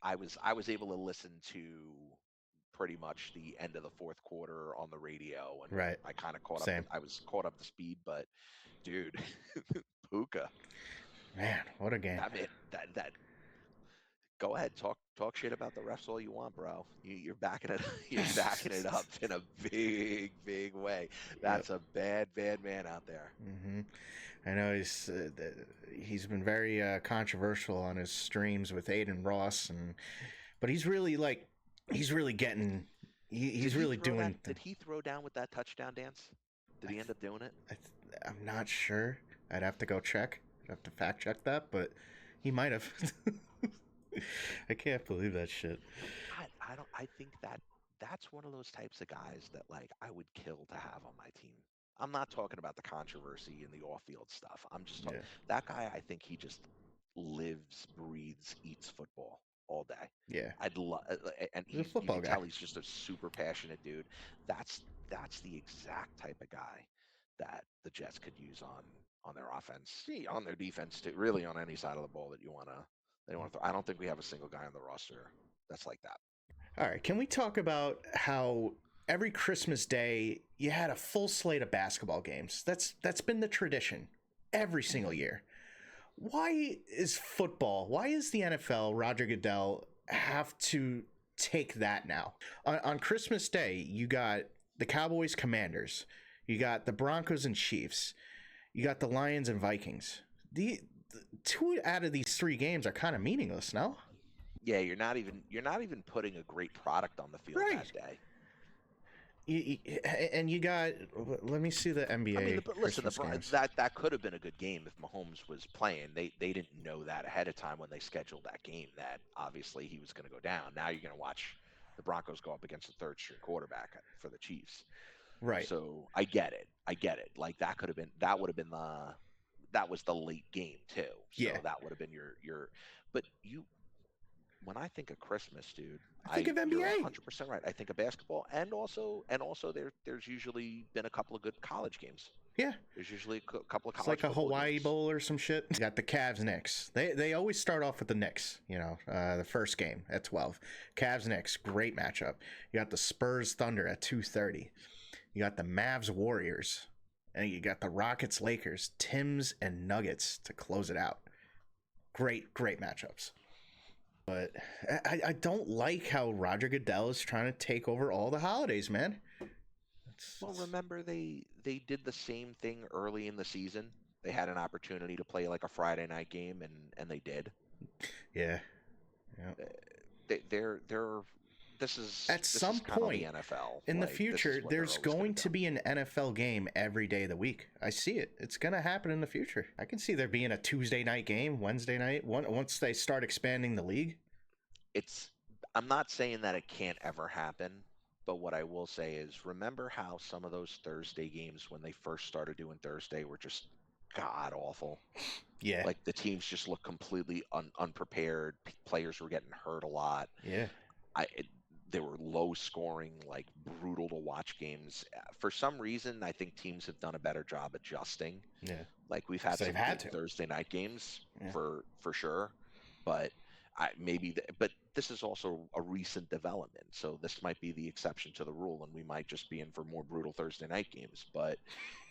I was able to listen to pretty much the end of the fourth quarter on the radio, and right. I kind of caught up. Same. I was caught up to speed, but dude, Puka, Man, what a game. I mean that. Go ahead, talk shit about the refs all you want, bro. You're backing it. You're backing it up in a big way. Yep. That's a bad man out there. hmm I know he's been very controversial on his streams with Aiden Ross, but he's really getting he's really doing. Did he throw down with that touchdown dance? Did he end up doing it? I'm not sure. I'd have to go check. I'd have to fact check that, but he might have. I can't believe that shit. I think that's one of those types of guys that like I would kill to have on my team. I'm not talking about the controversy and the off-field stuff. I'm just talking Yeah, that guy. I think he just lives, breathes, eats football all day. yeah. I'd love, and He's a you football can guy. tell he's just a super passionate dude. That's the exact type of guy that the Jets could use on their offense, see, on their defense too. Really, on any side of the ball that you wanna they want to throw. I don't think we have a single guy on the roster that's like that. All right, can we talk about how every Christmas Day you had a full slate of basketball games? That's been the tradition every single year. Why is football? Why is the NFL, Roger Goodell, have to take that now? On Christmas Day, you got the Cowboys Commanders, you got the Broncos and Chiefs, you got the Lions and Vikings. The two out of these three games are kind of meaningless, no? Yeah, you're not even putting a great product on the field Right. that day. And you got. Let me see the NBA I mean, listen, Christmas games. that could have been a good game if Mahomes was playing. They didn't know that ahead of time when they scheduled that game that obviously he was going to go down. Now you're going to watch the Broncos go up against the third string quarterback for the Chiefs. Right. So I get it. Like that would have been that was the late game too. So Yeah. that would have been your. But when I think of Christmas, dude, I think of you're NBA. 100% right. I think of basketball, and also there's usually been a couple of good college games. Yeah. There's usually a couple of It's college like a football Hawaii games. Bowl or some shit. You got the Cavs Knicks. They always start off with the Knicks, the first game at 12. Cavs Knicks, great matchup. You got the Spurs Thunder at 2:30. You got the Mavs Warriors. And you got the Rockets Lakers, Tims and Nuggets to close it out. Great matchups. But I don't like how Roger Goodell is trying to take over all the holidays, man. Well, remember they did the same thing early in the season. They had an opportunity to play like a Friday night game, and they did. Yeah. Yeah. They're this is At this some is kind of the point NFL. in the Like, this is future, what they're there's always gonna going do. to be an NFL game every day of the week. I see it. It's going to happen in the future. I can see there being a Tuesday night game, Wednesday night, once they start expanding the league. I'm not saying that it can't ever happen, but what I will say is remember how some of those Thursday games when they first started doing Thursday were just god awful. Yeah. Like the teams just look completely unprepared. Players were getting hurt a lot. Yeah. It, they were low scoring, like brutal to watch games. For some reason, I think teams have done a better job adjusting. Yeah. Like we've Because had they've some had good to. Thursday night games Yeah. for sure, but but this is also a recent development, so this might be the exception to the rule, and we might just be in for more brutal Thursday night games. But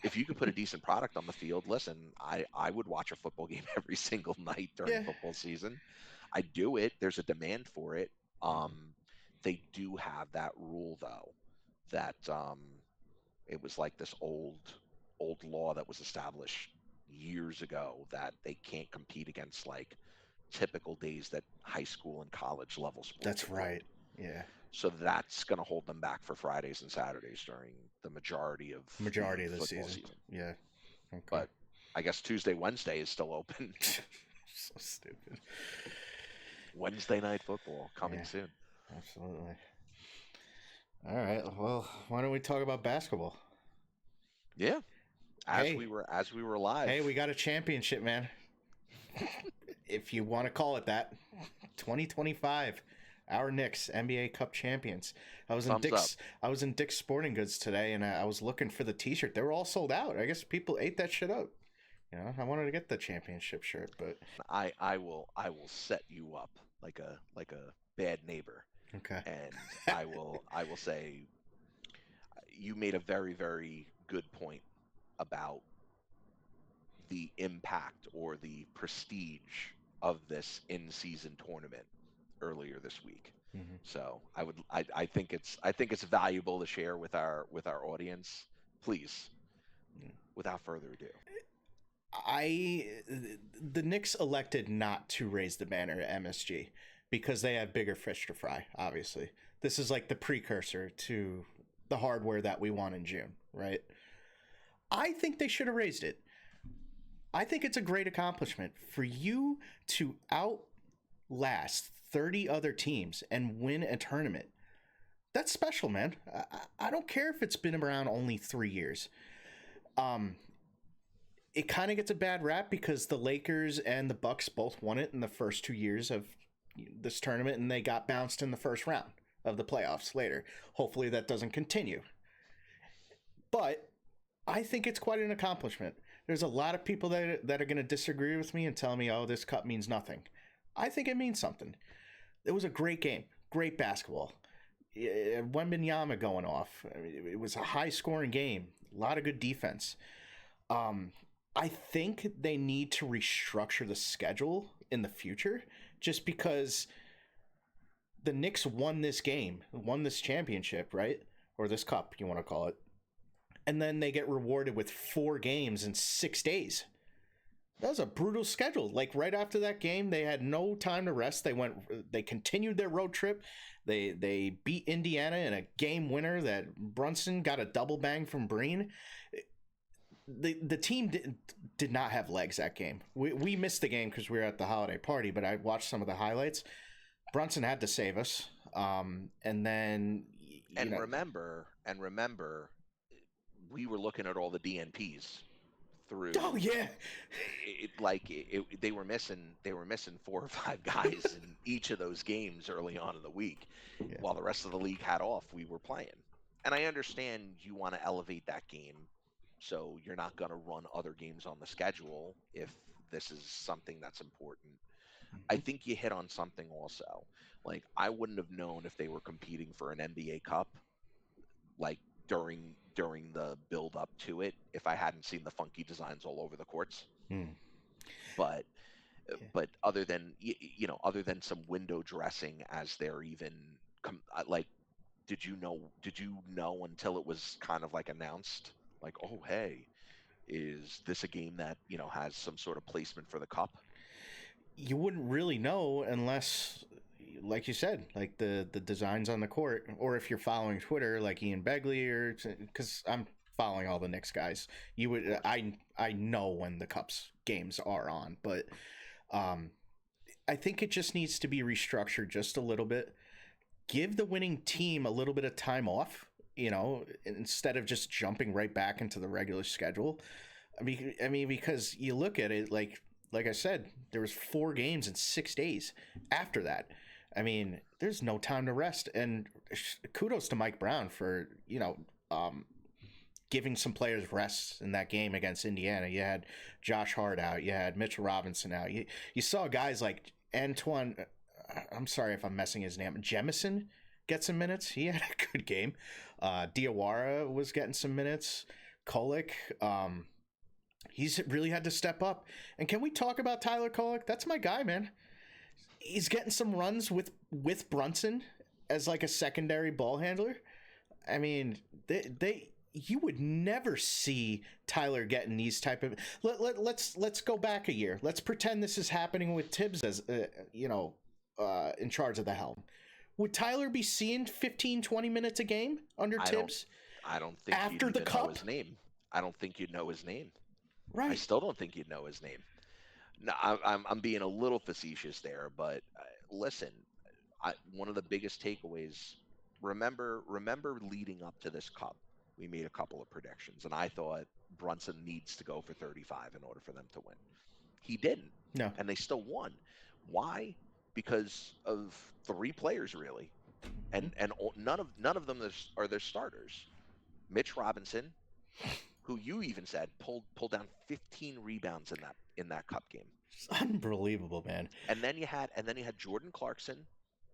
if you could put a decent product on the field, listen, I would watch a football game every single night during Yeah. football season. I do it. There's a demand for it. They do have that rule though, that it was like this old law that was established years ago that they can't compete against like typical days that high school and college level sports That's are played. right. Yeah. So that's going to hold them back for Fridays and Saturdays during the majority of Majority the of the football season. season. Yeah. Okay. But I guess Tuesday, Wednesday is still open. So stupid. Wednesday night football coming Yeah. soon. Absolutely. All right. Well, why don't we talk about basketball? Yeah. As Hey. we were live. Hey, we got a championship, man. If you want to call it that. 2025. Our Knicks, NBA Cup champions. I was in Dick's Sporting Goods today, and I was looking for the T-shirt. They were all sold out. I guess people ate that shit up. You know, I wanted to get the championship shirt, but I will set you up like a bad neighbor. okay. And I will say you made a very, very good point about the impact or the prestige of this in-season tournament earlier this week. Mm-hmm. So I think it's valuable to share with our audience. Please, without further ado. The Knicks elected not to raise the banner at MSG because they have bigger fish to fry, obviously. This is like the precursor to the hardware that we want in June, right? I think they should have raised it. I think it's a great accomplishment for you to outlast 30 other teams and win a tournament. That's special, man. I don't care if it's been around only 3 years. It kind of gets a bad rap because the Lakers and the Bucks both won it in the first 2 years of this tournament, and they got bounced in the first round of the playoffs later. Hopefully that doesn't continue. But I think it's quite an accomplishment. There's a lot of people that are going to disagree with me and tell me, oh, this cup means nothing. I think it means something. It was a great game, great basketball. Wembanyama going off. I mean, it was a high-scoring game, a lot of good defense. I think they need to restructure the schedule in the future just because the Knicks won this game, won this championship, right? Or this cup, you want to call it. And then they get rewarded with 4 games in 6 days. That was a brutal schedule. Like right after that game, they had no time to rest. They continued their road trip. They beat Indiana in a game winner that Brunson got a double bang from Breen. The team did not have legs that game. We missed the game because we were at the holiday party, but I watched some of the highlights. Brunson had to save us. And then remember, we were looking at all the DNPs through. Oh yeah, they were missing 4 or 5 guys in each of those games early on in the week, while the rest of the league had off. We were playing, and I understand you want to elevate that game, so you're not going to run other games on the schedule if this is something that's important. Mm-hmm. I think you hit on something also. Like I wouldn't have known if they were competing for an NBA Cup, like during the build up to it, if I hadn't seen the funky designs all over the courts. But other than other than some window dressing as they're even like, did you know until it was kind of like announced, like, oh hey, is this a game that has some sort of placement for the cup? You wouldn't really know unless, like you said, like the designs on the court, or if you're following Twitter like Ian Begley, or because I'm following all the Knicks guys, you would I know when the Cups games are on, but I think it just needs to be restructured just a little bit. Give the winning team a little bit of time off, instead of just jumping right back into the regular schedule. I mean, because you look at it like I said, there was 4 games in 6 days after that. I mean, there's no time to rest, and kudos to Mike Brown for giving some players rests in that game against Indiana. You had Josh Hart out, you had Mitchell Robinson out. You saw guys like Antoine. I'm sorry if I'm messing his name. Jemison get some minutes. He had a good game. Diawara was getting some minutes. Kolek, he's really had to step up. And can we talk about Tyler Kolek? That's my guy, man. He's getting some runs with Brunson as like a secondary ball handler. I mean, they you would never see Tyler getting these type of. Let's go back a year. Let's pretend this is happening with Tibbs as in charge of the helm. Would Tyler be seeing 15, 20 minutes a game under Tibbs? I don't think after you'd the even cup? know his name. I don't think you'd know his name. Right. I still don't think you'd know his name. No, I'm being a little facetious there, but listen, one of the biggest takeaways. Remember leading up to this cup, we made a couple of predictions, and I thought Brunson needs to go for 35 in order for them to win. He didn't. No. And they still won. Why? Because of 3 players really, and none of them are their starters. Mitch Robinson, who you even said pulled down 15 rebounds in that cup game. It's unbelievable, man. And then you had Jordan Clarkson,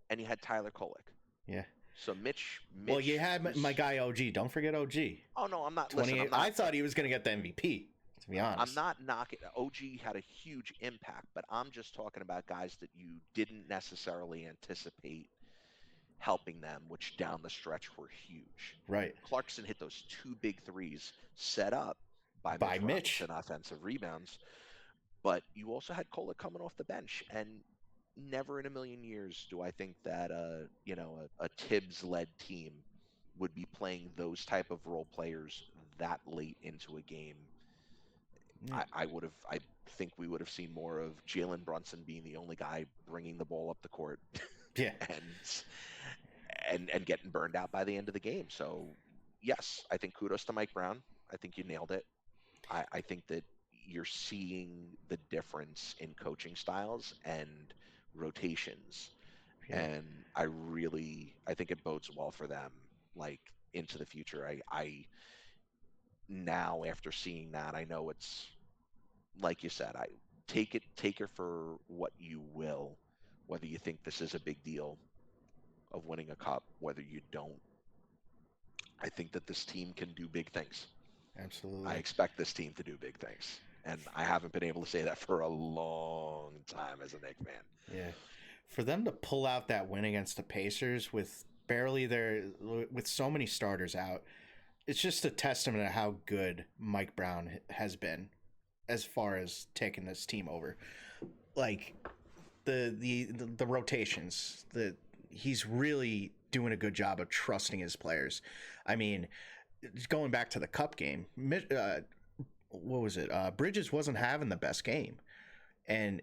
and you had Tyler Kolek. Yeah. So Mitch well, you had my guy OG. Don't forget OG. Oh no, I'm not. 28. Listen, I thought he was going to get the MVP. To be honest, I'm not knocking. OG had a huge impact, but I'm just talking about guys that you didn't necessarily anticipate helping them, which down the stretch were huge. Right. Clarkson hit those 2 big threes set up by Mitch Robinson offensive rebounds, but you also had Kolek coming off the bench, and never in a million years do I think that a Tibbs-led team would be playing those type of role players that late into a game. Yeah. I think we would have seen more of Jalen Brunson being the only guy bringing the ball up the court. Yeah. and getting burned out by the end of the game. So yes, I think kudos to Mike Brown. I think you nailed it. I think that you're seeing the difference in coaching styles and rotations. Yeah. And I think it bodes well for them, like into the future. I now, after seeing that, I know it's like you said, I take it for what you will, whether you think this is a big deal of winning a cup, whether you don't. I think that this team can do big things. Absolutely. I expect this team to do big things. And I haven't been able to say that for a long time as a Knicks fan. Yeah. For them to pull out that win against the Pacers with with so many starters out, it's just a testament to how good Mike Brown has been as far as taking this team over. Like the rotations, he's really doing a good job of trusting his players. I mean, going back to the cup game, what was it? Bridges wasn't having the best game. And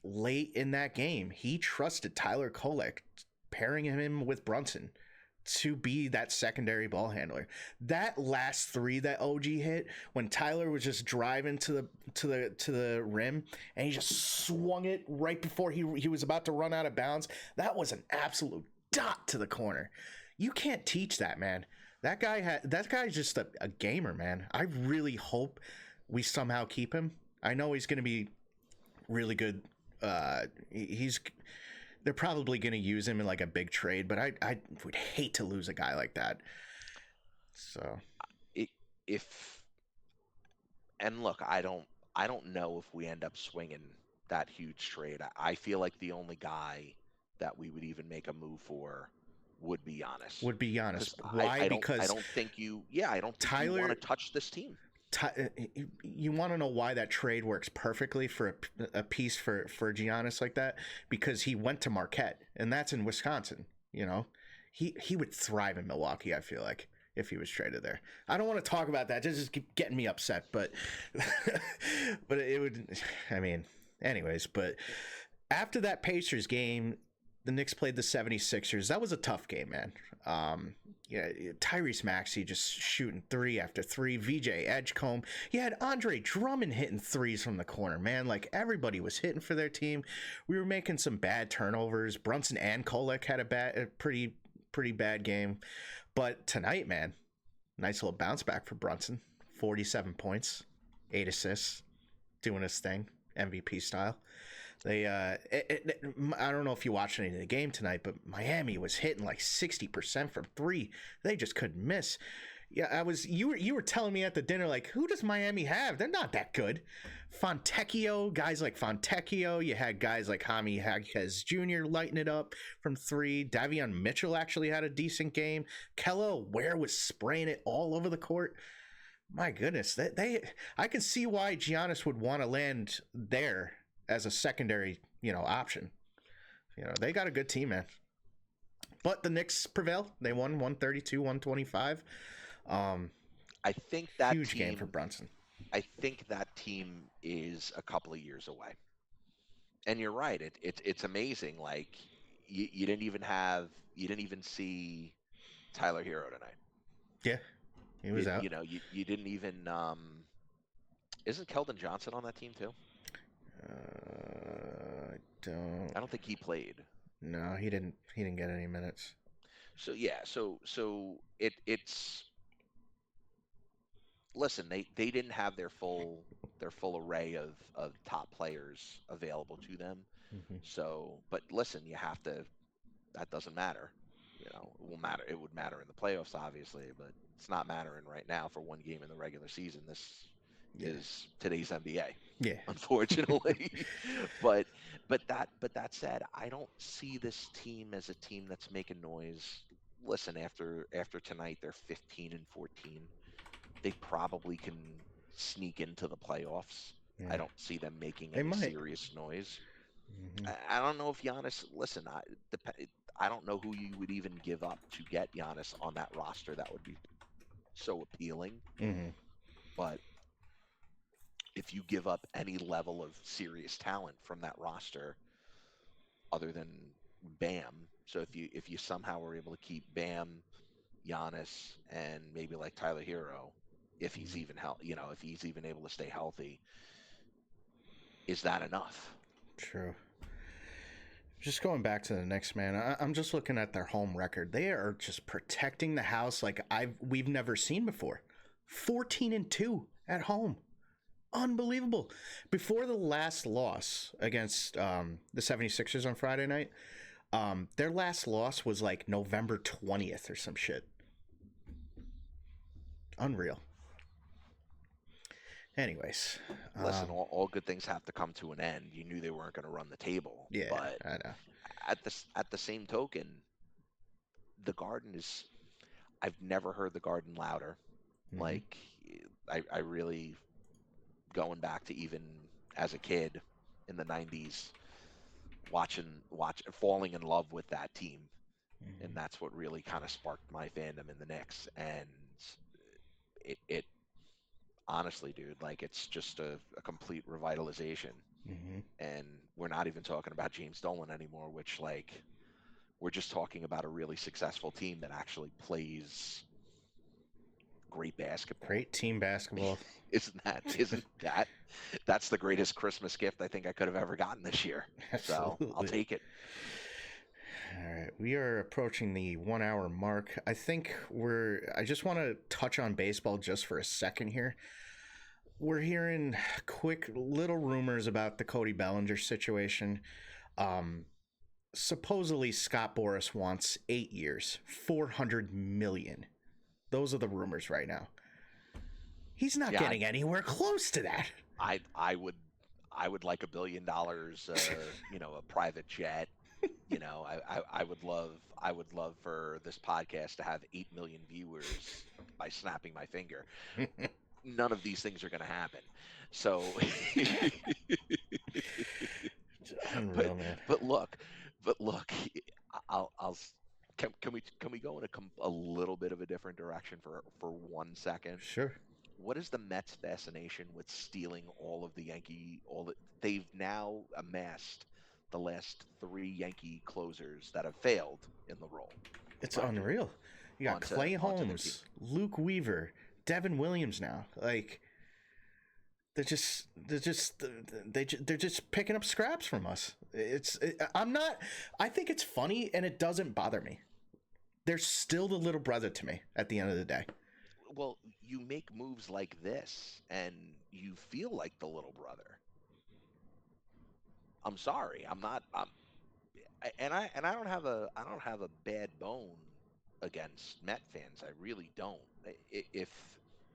late in that game, he trusted Tyler Kolek, pairing him with Brunson, to be that secondary ball handler. That last 3 that OG hit, when Tyler was just driving to the rim and he just swung it right before he was about to run out of bounds, that was an absolute dot to the corner. You can't teach that, man. That guy's just a gamer, man. I really hope we somehow keep him. I know he's going to be really good. They're probably going to use him in like a big trade, but I would hate to lose a guy like that. So, look, I don't know if we end up swinging that huge trade. I feel like the only guy that we would even make a move for would be Giannis. Why? Because I don't think you want to touch this team. You want to know why that trade works perfectly for a piece for Giannis like that? Because he went to Marquette, and that's in Wisconsin. You know, he would thrive in Milwaukee, I feel like, if he was traded there. I don't want to talk about that. Just keep getting me upset, but it would. I mean, anyways. But after that Pacers game, the Knicks played the 76ers. That was a tough game, man. Yeah, Tyrese Maxey just shooting three after three. VJ Edgecombe. You had Andre Drummond hitting threes from the corner, man. Like everybody was hitting for their team. We were making some bad turnovers. Brunson and Kolek had a pretty bad game. But tonight, man, nice little bounce back for Brunson. 47 points, 8 assists, doing his thing, MVP style. They, I don't know if you watched any of the game tonight, but Miami was hitting like 60% from three. They just couldn't miss. Yeah, you were telling me at the dinner, like, who does Miami have? They're not that good. Fontecchio, guys like Fontecchio. You had guys like Jaime Jaquez Jr. lighting it up from three. Davion Mitchell actually had a decent game. Kello Ware was spraying it all over the court. My goodness, I can see why Giannis would want to land there as a secondary, option. They got a good team, man. But the Knicks prevailed. They won 132-125. I think that huge team, game for Brunson. I think that team is a couple of years away. And you're right. It's amazing. Like you didn't even see Tyler Hero tonight. Yeah, he was out. You didn't even. Isn't Keldon Johnson on that team too? I don't think he played. No, he didn't get any minutes. So yeah, so it's listen, they didn't have their full array of top players available to them. Mm-hmm. So, but listen, that doesn't matter. It would matter in the playoffs, obviously, but it's not mattering right now for one game in the regular season. This is today's NBA. Yeah. Unfortunately. but that said, I don't see this team as a team that's making noise. Listen, after tonight, they're 15-14. They probably can sneak into the playoffs. Yeah. I don't see them making any serious noise. Mm-hmm. I don't know if Giannis. Listen, I don't know who you would even give up to get Giannis on that roster. That would be so appealing. Mm-hmm. But if you give up any level of serious talent from that roster, other than Bam, so if you somehow were able to keep Bam, Giannis, and maybe like Tyler Hero, if he's even if he's even able to stay healthy, is that enough? True. Just going back to the Knicks, man, I'm just looking at their home record. They are just protecting the house like we've never seen before. 14-2 at home. Unbelievable. Before the last loss against the 76ers on Friday night, their last loss was like November 20th or some shit. Unreal. Anyways. Listen, all good things have to come to an end. You knew they weren't going to run the table. Yeah, but I know. At the same token, the Garden is... I've never heard the Garden louder. Mm-hmm. Like, I really... Going back to even as a kid in the 90s, falling in love with that team. Mm-hmm. And that's what really kind of sparked my fandom in the Knicks. And it honestly, dude, like it's just a complete revitalization. Mm-hmm. And we're not even talking about James Dolan anymore, which like we're just talking about a really successful team that actually plays great basketball. Great team basketball. Isn't that that's the greatest Christmas gift I think I could have ever gotten this year. Absolutely. So I'll take it. All right, we are approaching the 1 hour mark. I think I just want to touch on baseball just for a second here. We're hearing quick little rumors about the Cody Bellinger situation. Supposedly Scott Boras wants 8 years, $400 million. Those are the rumors right now. He's not getting anywhere close to that. I would like $1 billion, a private jet. I would love for this podcast to have 8 million viewers by snapping my finger. None of these things are going to happen. So, unreal, man. But look, can we go in a little bit of a different direction for 1 second? Sure. What is the Mets' fascination with stealing all of the they've now amassed the last three Yankee closers that have failed in the role, It's mind you, unreal. You got Clay onto their team. Holmes, Luke Weaver, Devin Williams now. Like they're just picking up scraps from us. I'm not. I think it's funny and it doesn't bother me. They're still the little brother to me at the end of the day. Well, you make moves like this and you feel like the little brother. I'm sorry. I'm not. And I don't have a bad bone against Met fans. I really don't. If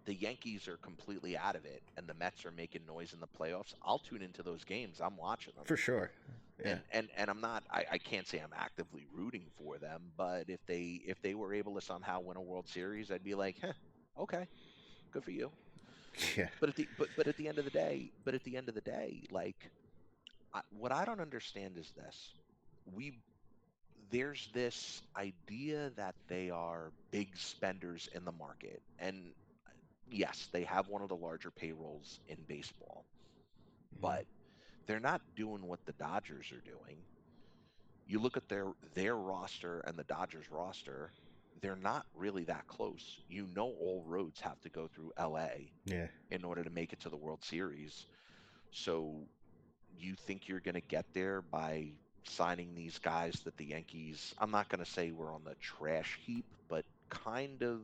the Yankees are completely out of it and the Mets are making noise in the playoffs, I'll tune into those games. I'm watching them. For sure. Yeah. And I'm not. I can't say I'm actively rooting for them, but if they were able to somehow win a World Series, I'd be like, huh, okay, good for you. Yeah. But at the end of the day, like what I don't understand is this: we there's this idea that they are big spenders in the market, and yes, they have one of the larger payrolls in baseball, Mhm. but they're not doing what the Dodgers are doing. You look at their roster and the Dodgers roster, they're not really that close. You know, all roads have to go through LA Yeah. in order to make it to the World Series. So you think you're going to get there by signing these guys that the Yankees, I'm not going to say were on the trash heap, but kind of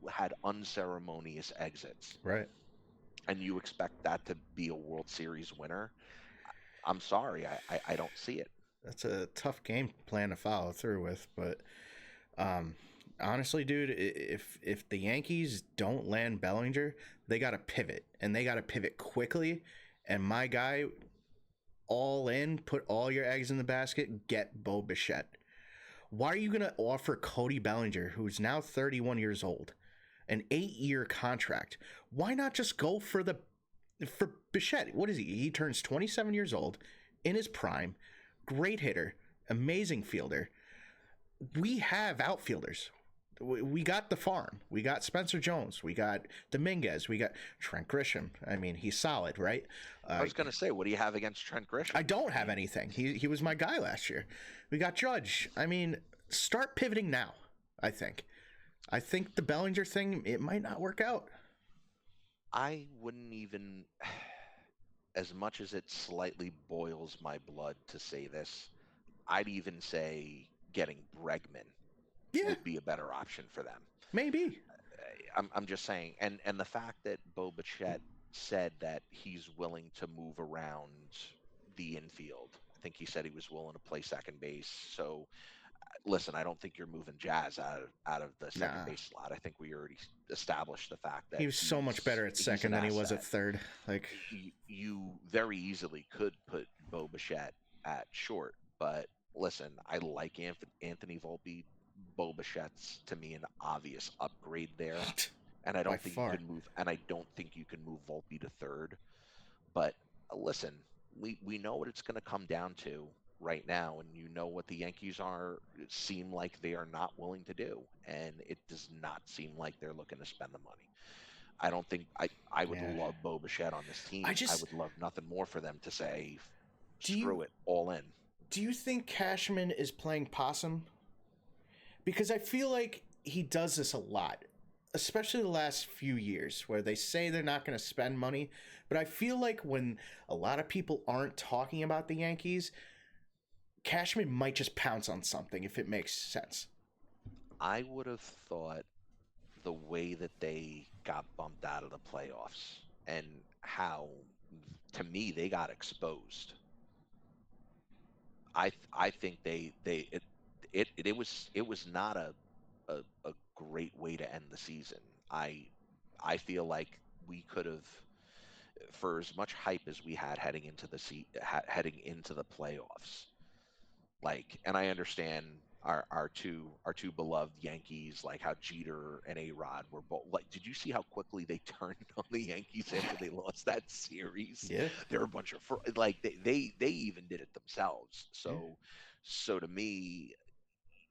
had unceremonious exits. Right. And you expect that to be a World Series winner? I'm sorry, I don't see it. That's a tough game plan to follow through with, but um, honestly, dude, if the Yankees don't land Bellinger, they got to pivot, and they got to pivot quickly. And my guy, all in, put all your eggs in the basket, get Bo Bichette. Why are you going to offer Cody Bellinger, who's now 31 years old, an 8-year contract? Why not just go for Bichette? What is he? He turns 27 years old, in his prime, great hitter, amazing fielder. We have outfielders. We got the farm. We got Spencer Jones. We got Dominguez. We got Trent Grisham. I mean, he's solid, right? I was going to say, what do you have against Trent Grisham? I don't have anything. He was my guy last year. We got Judge. I mean, start pivoting now. I think. I think the Bellinger thing, it might not work out. I wouldn't even, as much as it slightly boils my blood to say this, I'd even say getting Bregman Yeah, would be a better option for them. maybe. I'm just saying, and the fact that Bo Bichette said that he's willing to move around the infield. I think he said he was willing to play second base. So listen, I don't think you're moving Jazz out of the second Nah, base slot. I think we already established the fact he that was so much better at he's an second than he was at asset. third. Like, You very easily could put Bo Bichette at short, but listen, I like Anthony Volpe. Bo Bichette's to me an obvious upgrade there, and I by don't think you far. can move. And I don't think you can move Volpe to third. But listen, we know what it's going to come down to right now, and you know what the Yankees are seem like they are not willing to do, and it does not seem like they're looking to spend the money. I don't think I would Yeah. love Bo Bichette on this I team. I just would love nothing more for them to say, do you screw it, all in. do you think Cashman is playing possum? Because I feel like he does this a lot, especially the last few years, where they say they're not going to spend money. But I feel like when a lot of people aren't talking about the Yankees, Cashman might just pounce on something if it makes sense. I would have thought the way that they got bumped out of the playoffs and how, to me, they got exposed. I think it was not a great way to end the season. I I feel like we could have, for as much hype as we had heading into the playoffs. Like, and I understand our two beloved Yankees, like how Jeter and A Rod were both. Like, did you see how quickly they turned on the Yankees after they lost that series? Yeah, They're a bunch of like they even did it themselves. yeah, So to me,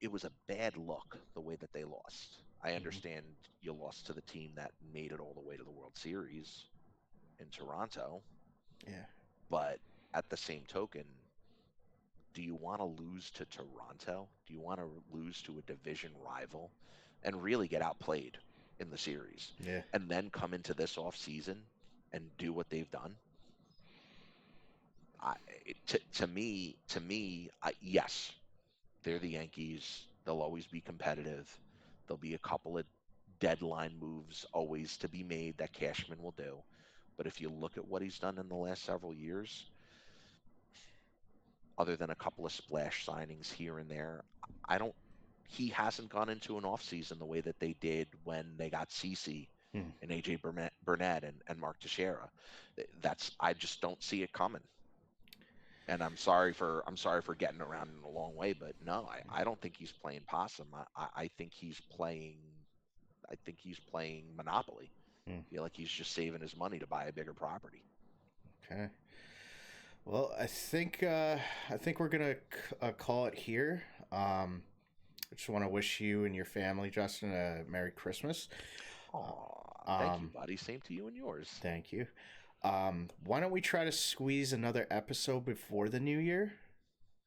it was a bad look the way that they lost. I mhm, understand you lost to the team that made it all the way to the World Series in Toronto, yeah. but at the same token, do you want to lose to Toronto? Do you want to lose to a division rival and really get outplayed in the series Yeah. and then come into this offseason and do what they've done? I, yes, they're the Yankees. They'll always be competitive. There'll be a couple of deadline moves always to be made that Cashman will do. But if you look at what he's done in the last several years, other than a couple of splash signings here and there, I don't. He hasn't gone into an offseason the way that they did when they got CC Hmm. and AJ Burnett and Mark Teixeira. That's I just don't see it coming. And I'm sorry for getting around in a long way, but no, I don't think he's playing possum. I think he's playing Monopoly. Hmm. I feel like he's just saving his money to buy a bigger property. Okay. Well, I think we're gonna call it here. I just want to wish you and your family, Justin, a Merry Christmas. Aw, thank you, Um, buddy. Same to you and yours. Thank you. Why don't we try to squeeze another episode before the new year?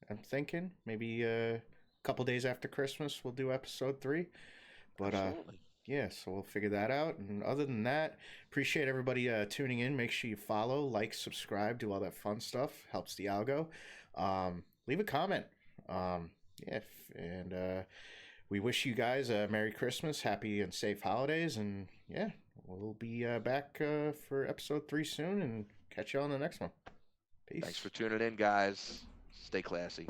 I'm thinking maybe a couple days after Christmas we'll do episode 3. But Absolutely. yeah, so we'll figure that out. And other than that, appreciate everybody tuning in. Make sure you follow, like, subscribe, do all that fun stuff. Helps the algo. Leave a comment. Um, yeah, and we wish you guys a Merry Christmas, happy and safe holidays, and yeah, we'll be back for episode 3 soon, and catch you on the next one. Thanks Peace. for tuning in, guys. Stay classy.